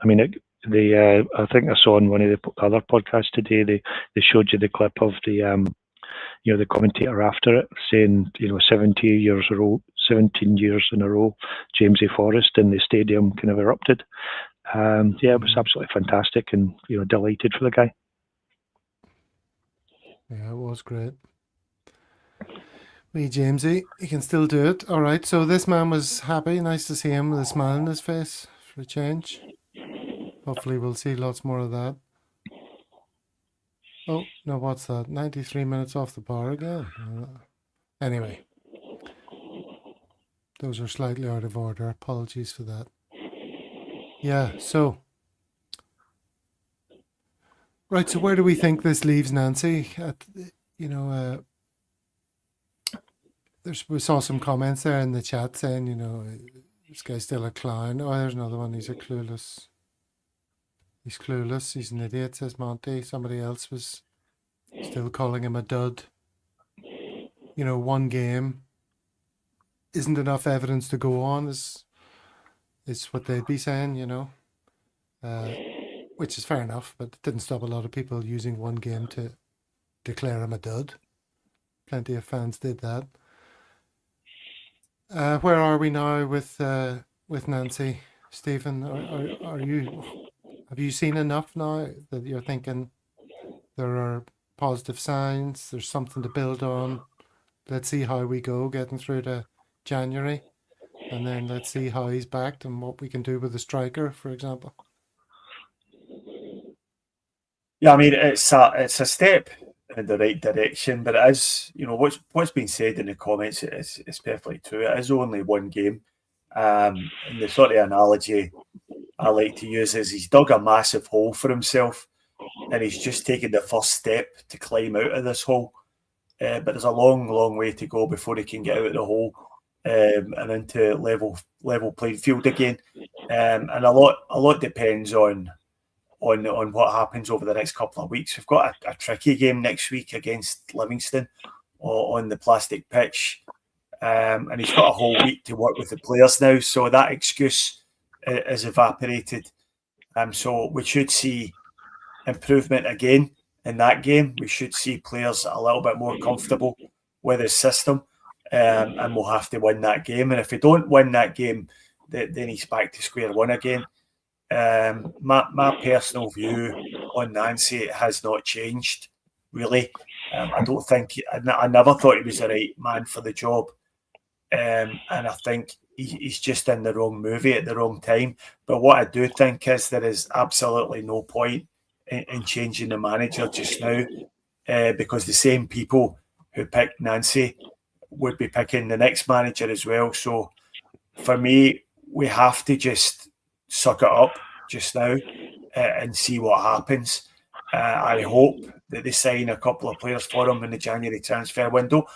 I mean, I think I saw on one of the other podcasts today, they showed you the clip of the commentator after it saying, 17 years in a row, Jamesy Forrest in the stadium kind of erupted. It was absolutely fantastic, and delighted for the guy. Yeah, it was great. Wee Jamesy, he can still do it. All right, so this man was happy. Nice to see him with a smile on his face for a change. Hopefully we'll see lots more of that. Oh, no, what's that? 93 minutes off the bar again. Anyway, those are slightly out of order. Apologies for that. Yeah, so. Right, so where do we think this leaves Nancy? You know, we saw some comments there in the chat saying, this guy's still a clown. Oh, there's another one. He's clueless. He's an idiot, says Monty. Somebody else was still calling him a dud. One game isn't enough evidence to go on, is what they'd be saying, which is fair enough, but it didn't stop a lot of people using one game to declare him a dud. Plenty of fans did that. Where are we now with Nancy, Stephen? Have you seen enough now that you're thinking there are positive signs, there's something to build on? Let's see how we go getting through to January, and then let's see how he's backed and what we can do with the striker, for example. Yeah, I mean, it's a step in the right direction, but it is, what's been said in the comments is perfectly true. It is only one game. And the sort of analogy I like to use is he's dug a massive hole for himself and he's just taken the first step to climb out of this hole. But there's a long, long way to go before he can get out of the hole and into level playing field again. And a lot depends on what happens over the next couple of weeks. We've got a tricky game next week against Livingston on the plastic pitch. And he's got a whole week to work with the players now, so that excuse is evaporated. So we should see improvement again in that game. We should see players a little bit more comfortable with his system, and we'll have to win that game. And if we don't win that game, then he's back to square one again. My personal view on Nancy has not changed, really. I don't think, I never thought he was the right man for the job. And I think he's just in the wrong movie at the wrong time. But what I do think is there is absolutely no point in changing the manager just now, because the same people who picked Nancy would be picking the next manager as well. So for me, we have to just suck it up just now and see what happens. I hope that they sign a couple of players for him in the January transfer window,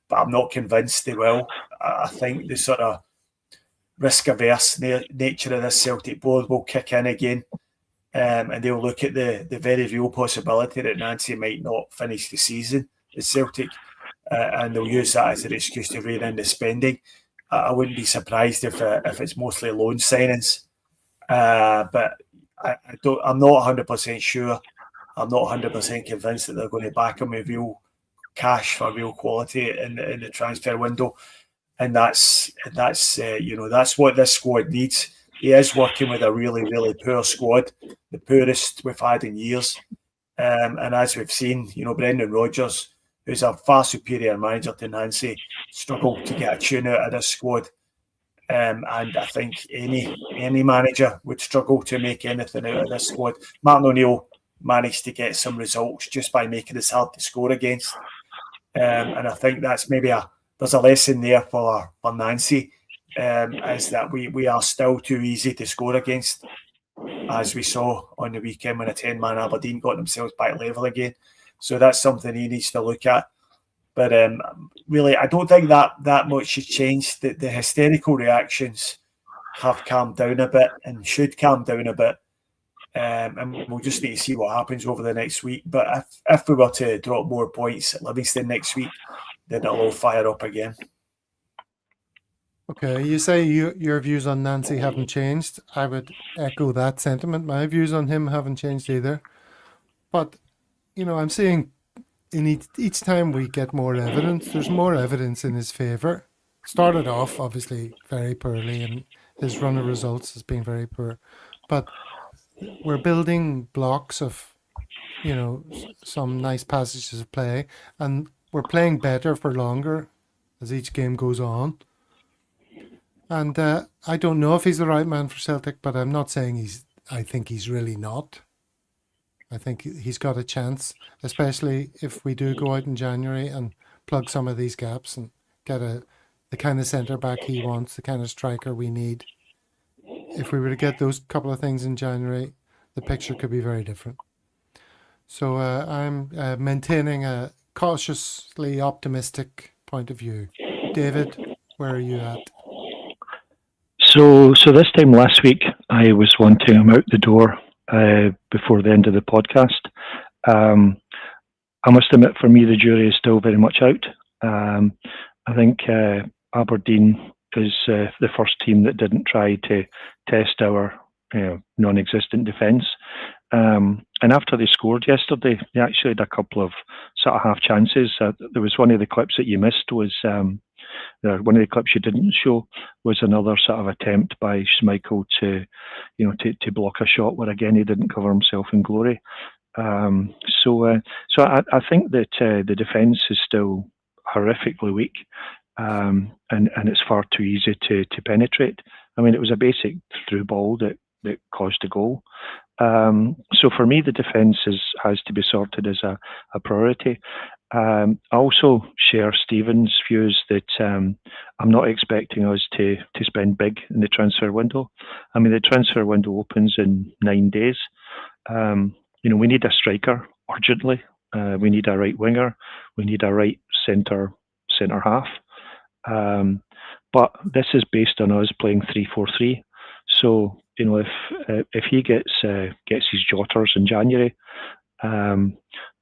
but I'm not convinced they will. I think the sort of risk-averse nature of this Celtic board will kick in again, and they'll look at the very real possibility that Nancy might not finish the season at Celtic, and they'll use that as an excuse to rein in the spending. I wouldn't be surprised if it's mostly loan signings, but I'm not 100% sure. I'm not 100% convinced that they're going to back him with real cash for real quality in the transfer window, and that's what this squad needs. He is working with a really, really poor squad, the poorest we've had in years, and as we've seen, Brendan Rodgers, who's a far superior manager to Nancy, struggled to get a tune out of this squad, and I think any manager would struggle to make anything out of this squad. Martin O'Neill managed to get some results just by making it hard to score against. And I think that's maybe there's a lesson there for Nancy, is that we are still too easy to score against, as we saw on the weekend when a 10-man Aberdeen got themselves back level again. So that's something he needs to look at. But really, I don't think that much has changed. The hysterical reactions have calmed down a bit and should calm down a bit. And we'll just need to see what happens over the next week. But if we were to drop more points at Livingston next week, then it'll all fire up again. Okay, you say your views on Nancy haven't changed. I would echo that sentiment. My views on him haven't changed either. But, I'm seeing in each time we get more evidence, there's more evidence in his favour. Started off, obviously, very poorly, and his run of results has been very poor. But we're building blocks of, some nice passages of play, and we're playing better for longer as each game goes on. And I don't know if he's the right man for Celtic, but I'm not saying I think he's really not. I think he's got a chance, especially if we do go out in January and plug some of these gaps and get the kind of centre back he wants, the kind of striker we need. If we were to get those couple of things in January, the picture could be very different. So I'm maintaining a cautiously optimistic point of view. David, where are you at? So this time last week, I was wanting him out the door before the end of the podcast. I must admit, for me, the jury is still very much out. I think Aberdeen is the first team that didn't try to test our non-existent defence. And after they scored yesterday, they actually had a couple of sort of half chances. There was one of the clips that you missed was one of the clips you didn't show was another sort of attempt by Schmeichel to block a shot where again he didn't cover himself in glory. So I think that the defence is still horrifically weak, and it's far too easy to penetrate. I mean, it was a basic through ball that caused a goal. So for me, the defence has to be sorted as a priority. I also share Stephen's views that I'm not expecting us to spend big in the transfer window. I mean, the transfer window opens in 9 days. We need a striker urgently. We need a right winger. We need a right centre half. But this is based on us playing 3-4-3. So if he gets his jotters in January,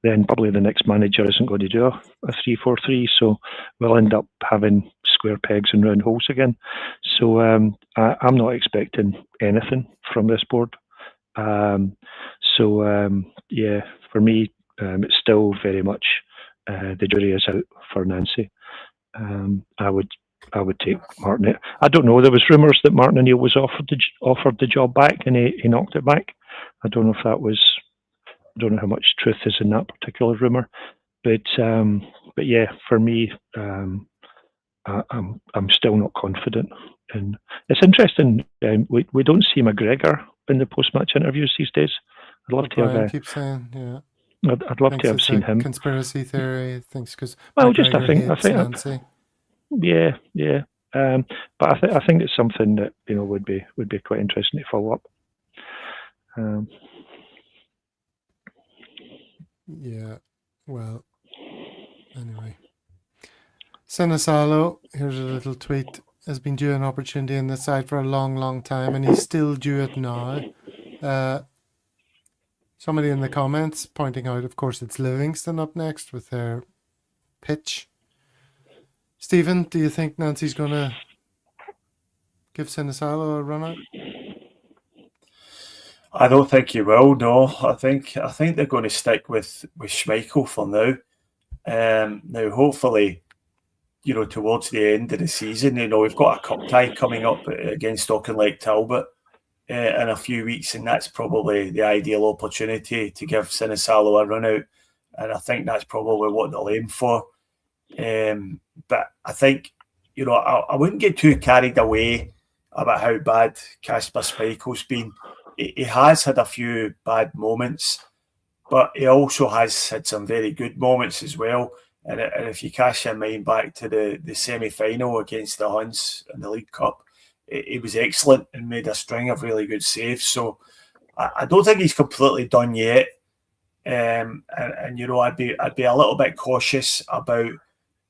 then probably the next manager isn't going to do a 3-4-3. So we'll end up having square pegs and round holes again. So I'm not expecting anything from this board. For me, it's still very much the jury is out for Nancy. I would take Martin. I don't know. There was rumours that Martin O'Neill was offered the job back, and he knocked it back. I don't know if that was. I don't know how much truth is in that particular rumour, but yeah, for me, I'm still not confident. And it's interesting. We don't see McGregor in the post-match interviews these days. I'd love to have. Keep saying, yeah. I'd love to have seen him. Conspiracy theory things because I think. Yeah. But I think it's something that would be quite interesting to follow up. Yeah. Well. Anyway, Sinisalo, here's a little tweet. Has been due an opportunity in the side for a long, long time, and he's still due it now. Somebody in the comments pointing out, of course, it's Livingston up next with their pitch. Stephen, do you think Nancy's going to give Sinisalo a run out? I don't think he will. No, I think they're going to stick with Schmeichel for now. Now, hopefully, towards the end of the season, we've got a cup tie coming up against Auchinleck Talbot in a few weeks, and that's probably the ideal opportunity to give Sinisalo a run out, and I think that's probably what they'll aim for. But I think, I wouldn't get too carried away about how bad Kasper Schmeichel's been. He has had a few bad moments, but he also has had some very good moments as well. And if you cast your mind back to the semi-final against the Huns in the League Cup, he was excellent and made a string of really good saves. So I don't think he's completely done yet. And I'd be a little bit cautious about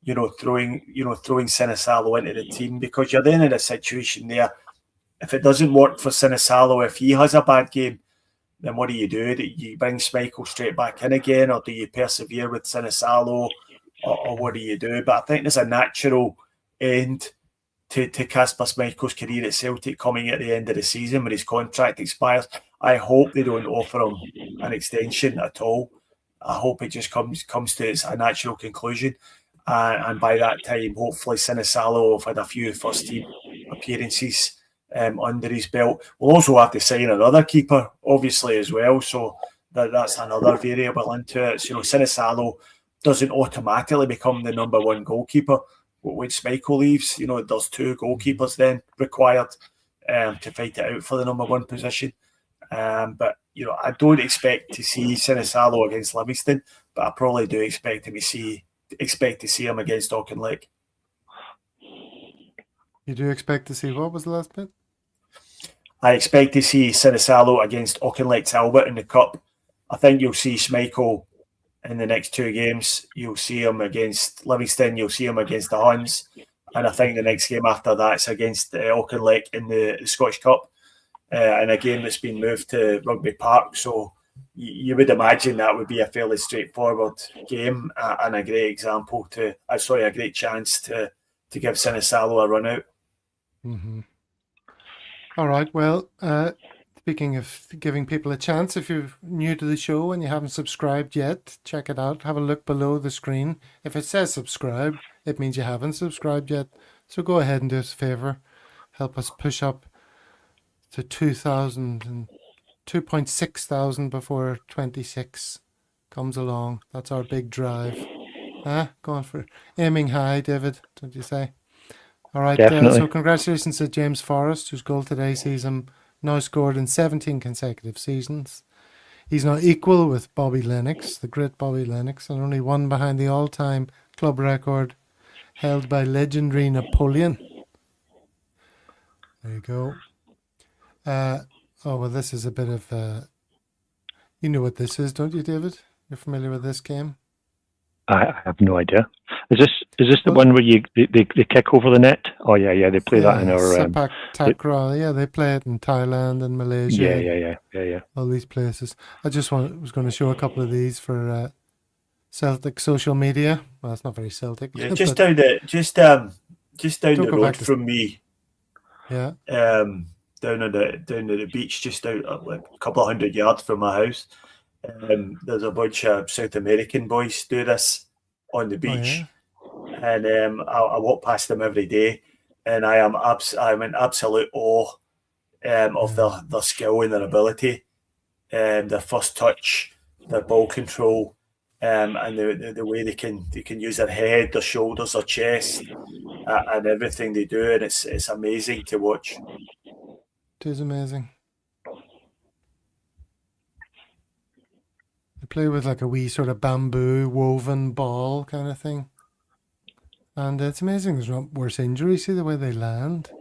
throwing Sinisalo into the team, because you're then in a situation there. If it doesn't work for Sinisalo, if he has a bad game, then what do you do? Do you bring Schmeichel straight back in again, or do you persevere with Sinisalo, or what do you do? But I think there's a natural end to Kasper Schmeichel's career at Celtic coming at the end of the season when his contract expires. I hope they don't offer him an extension at all. I hope it just comes to a natural conclusion. And by that time, hopefully Sinisalo will have had a few first-team appearances under his belt. We'll also have to sign another keeper, obviously, as well. So that's another variable into it. So, Sinisalo doesn't automatically become the number one goalkeeper when Schmeichel leaves. There's two goalkeepers then required to fight it out for the number one position. But I don't expect to see Sinisalo against Livingston, but I probably do expect to see him against Auchinleck. You do expect to see what was the last bit? I expect to see Sinisalo against Auchinleck Talbot in the Cup. I think you'll see Schmeichel in the next 2 games. You'll see him against Livingston. You'll see him against the Huns. And I think the next game after that's against Auchinleck in the Scottish Cup. And a game that's been moved to Rugby Park. So you would imagine that would be a fairly straightforward game and a great example a great chance to give Sinisalo a run out. Mm-hmm. All right. Well, speaking of giving people a chance, if you're new to the show and you haven't subscribed yet, check it out. Have a look below the screen. If it says subscribe, it means you haven't subscribed yet. So go ahead and do us a favor. Help us push up to 2,000 and 2,600 before 26 comes along. That's our big drive. Going for aiming high, David, don't you say? All right, so congratulations to James Forrest, whose goal today sees him now scored in 17 consecutive seasons. He's now equal with Bobby Lennox, the great Bobby Lennox, and only one behind the all-time club record held by legendary Napoleon. There you go. This is a bit of... you know what this is, don't you, David? You're familiar with this game? I have no idea. Is this the one where they kick over the net? Oh yeah, they play that in our Sepak Takraw. They play it in Thailand and Malaysia. Yeah. All these places. I just was going to show a couple of these for Celtic social media. Well, it's not very Celtic. Yeah, just down the road from me. Yeah. Down at the beach, just out like a couple of 100 yards from my house. There's a bunch of South American boys do this on the beach, and I walk past them every day, and I'm in absolute awe of their skill and their ability, their first touch, their ball control, and the way they can use their head, their shoulders, their chest, and everything they do, and it's amazing to watch. It is amazing. They play with like a wee sort of bamboo woven ball kind of thing. And it's amazing there's not worse injuries. See the way they land.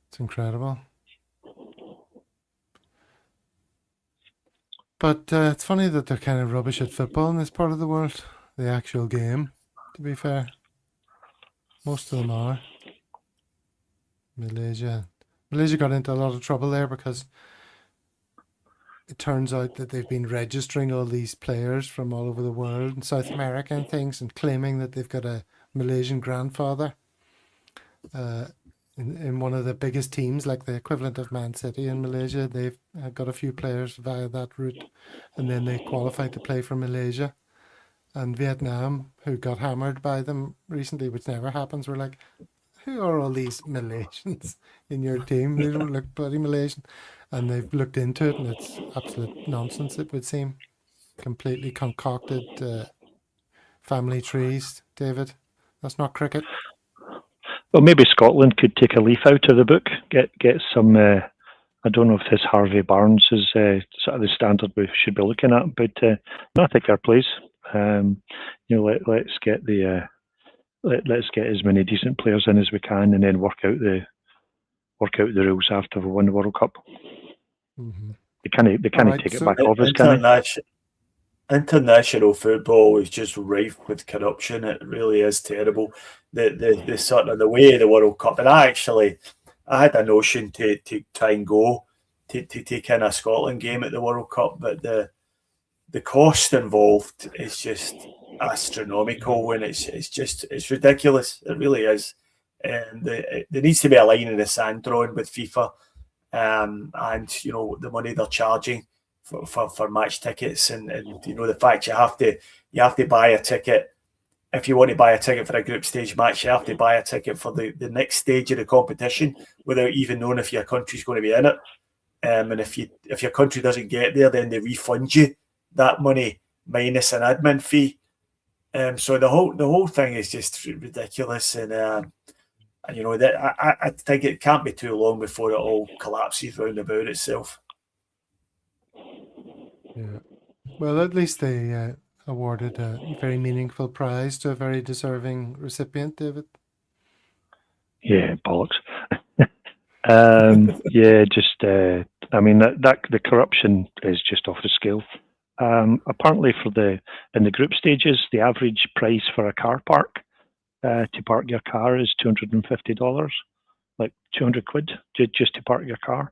It's incredible. But it's funny that they're kind of rubbish at football in this part of the world. The actual game, to be fair. Most of them are. Malaysia got into a lot of trouble there because it turns out that they've been registering all these players from all over the world and South America and things and claiming that they've got a Malaysian grandfather in one of the biggest teams, like the equivalent of Man City in Malaysia. They've got a few players via that route, and then they qualified to play for Malaysia. And Vietnam, who got hammered by them recently, which never happens, were like, who are all these Malaysians in your team? They don't look bloody Malaysian. And they've looked into it, and it's absolute nonsense, it would seem. Completely concocted family trees, David. That's not cricket. Well, maybe Scotland could take a leaf out of the book, get some... I don't know if this Harvey Barnes is sort of the standard we should be looking at, but no, I think fair plays. Let's get let's get as many decent players in as we can, and then work out the rules after we win the World Cup. Mm-hmm. They can't take it back off us, can they? International football is just rife with corruption. It really is terrible. The sort of the way of the World Cup, and I had a notion to try and go to take in a Scotland game at the World Cup, but the cost involved is just astronomical, and it's ridiculous. It really is. And there needs to be a line in the sand drawn with FIFA, and the money they're charging for match tickets, and the fact you have to buy a ticket. If you want to buy a ticket for a group stage match, you have to buy a ticket for the next stage of the competition without even knowing if your country's going to be in it. And if your country doesn't get there, then they refund you that money minus an admin fee. So the whole thing is just ridiculous, and that I think it can't be too long before it all collapses round about itself. Yeah. Well, at least they awarded a very meaningful prize to a very deserving recipient, David. Yeah, bollocks. Yeah, just I mean that the corruption is just off the scale. Apparently, in the group stages, the average price for a car park to park your car is $250, like 200 quid just to park your car.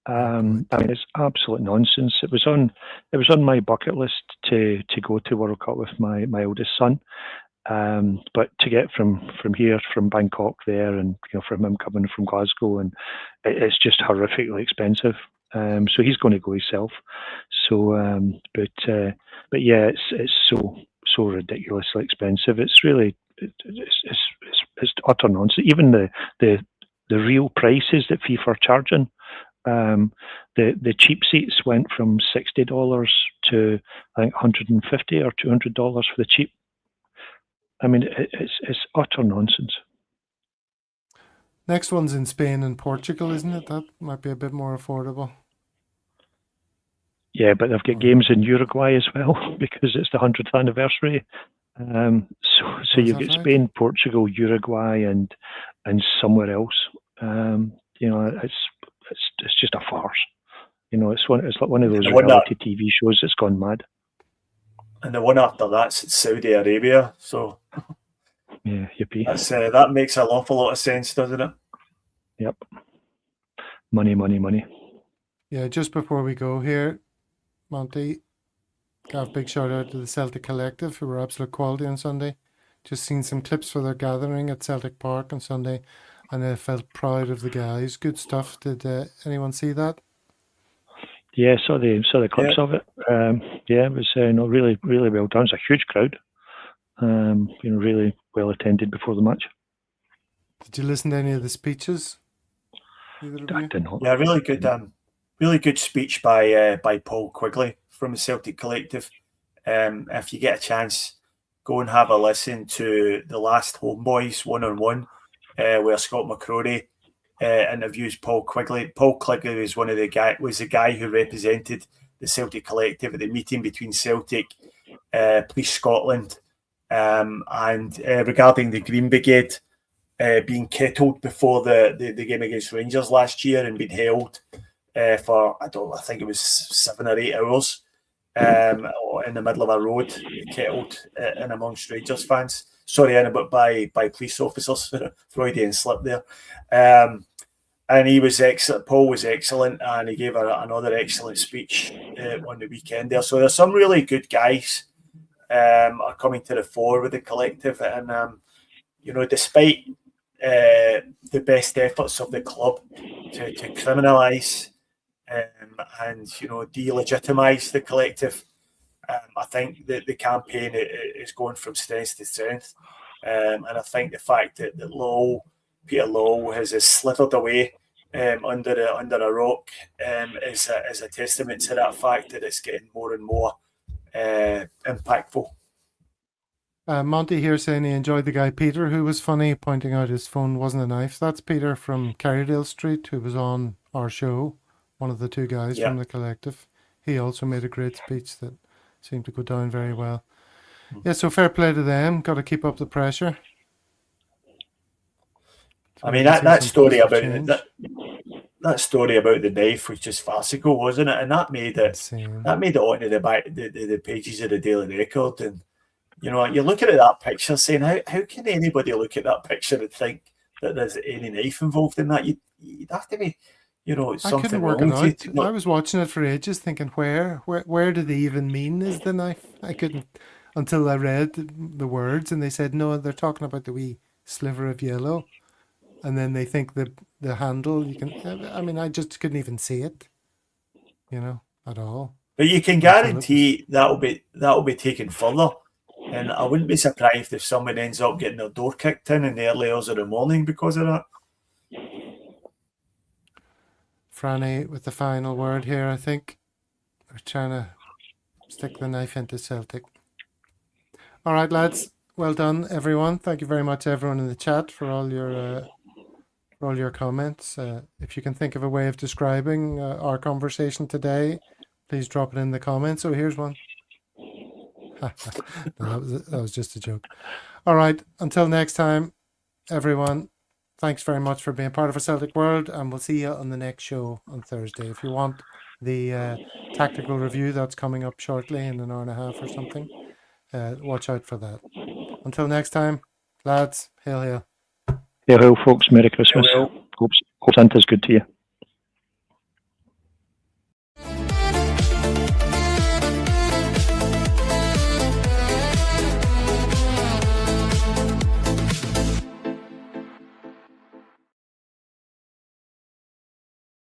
I mean, it's absolute nonsense. It was on my bucket list to go to World Cup with my eldest son. But to get from here, from Bangkok there, and from him coming from Glasgow, and it's just horrifically expensive. So he's going to go himself. So, but yeah, it's so ridiculously expensive. It's really it's utter nonsense. Even the real prices that FIFA are charging. The cheap seats went from $60 to I think $150 or $200 for the cheap. I mean, it's utter nonsense. Next one's in Spain and Portugal, isn't it? That might be a bit more affordable. Yeah, but they've got games in Uruguay as well because it's the 100th anniversary. So you get Spain, Portugal, Uruguay, and somewhere else. It's just a farce. It's like one of those reality TV shows that's gone mad. And the one after that's Saudi Arabia. So yeah, yippee. That makes an awful lot of sense, doesn't it? Yep. Money. Yeah, just before we go here, Monty, got a big shout out to the Celtic Collective, who were absolute quality on Sunday. Just seen some clips for their gathering at Celtic Park on Sunday, and I felt proud of the guys. Good stuff. Did anyone see that? Yeah, saw the clips of it. Yeah, it was really well done. It's a huge crowd. Really well attended before the match. Did you listen to any of the speeches? I did not. Yeah, really good speech by Paul Quigley from the Celtic Collective. If you get a chance, go and have a listen to the last Homeboys 1-on-1, where Scott McCrory interviews Paul Quigley. Paul Quigley was the guy who represented the Celtic Collective at the meeting between Celtic, Police Scotland, and regarding the Green Brigade being kettled before the game against Rangers last year and being held for I think it was 7 or 8 hours in the middle of a road, kettled in amongst Rangers fans. Sorry, but by police officers. Freudian slip there. And he was excellent. Paul was excellent, and he gave another excellent speech on the weekend there. So there's some really good guys are coming to the fore with the collective, and despite the best efforts of the club to criminalise and delegitimise the collective, I think that the campaign is going from strength to strength, and I think the fact that Peter Lowell has slithered away under a rock is a testament to that fact that it's getting more and more impactful. Monty here saying he enjoyed the guy Peter, who was funny, pointing out his phone wasn't a knife. That's Peter from Kerrydale Street, who was on our show, one of the two guys from the collective. He also made a great speech that seemed to go down very well. Yeah, so fair play to them. Got to keep up the pressure. So I mean, that story about that story about the knife was just farcical, wasn't it? And that made it onto the pages of the Daily Record. And you're looking at that picture, saying, how can anybody look at that picture and think that there's any knife involved in that? You'd have to be, something I couldn't work it out. I was watching it for ages, thinking, where do they even mean is the knife? I couldn't until I read the words, and they said no, they're talking about the wee sliver of yellow, and then they think the handle. You can. I mean, I just couldn't even see it, at all. But you can guarantee that'll be taken further. And I wouldn't be surprised if someone ends up getting their door kicked in the early hours of the morning because of that. Franny with the final word here, I think. We're trying to stick the knife into Celtic. All right, lads. Well done, everyone. Thank you very much, everyone in the chat, for all your comments. If you can think of a way of describing our conversation today, please drop it in the comments. Oh, here's one. No, that was just a joke. All right. Until next time, everyone, thanks very much for being part of our Celtic World, and we'll see you on the next show on Thursday. If you want the tactical review that's coming up shortly in an hour and a half or something, watch out for that. Until next time, lads, hail, hail. Hail, hail, folks. Merry Christmas. Hope Santa's good to you.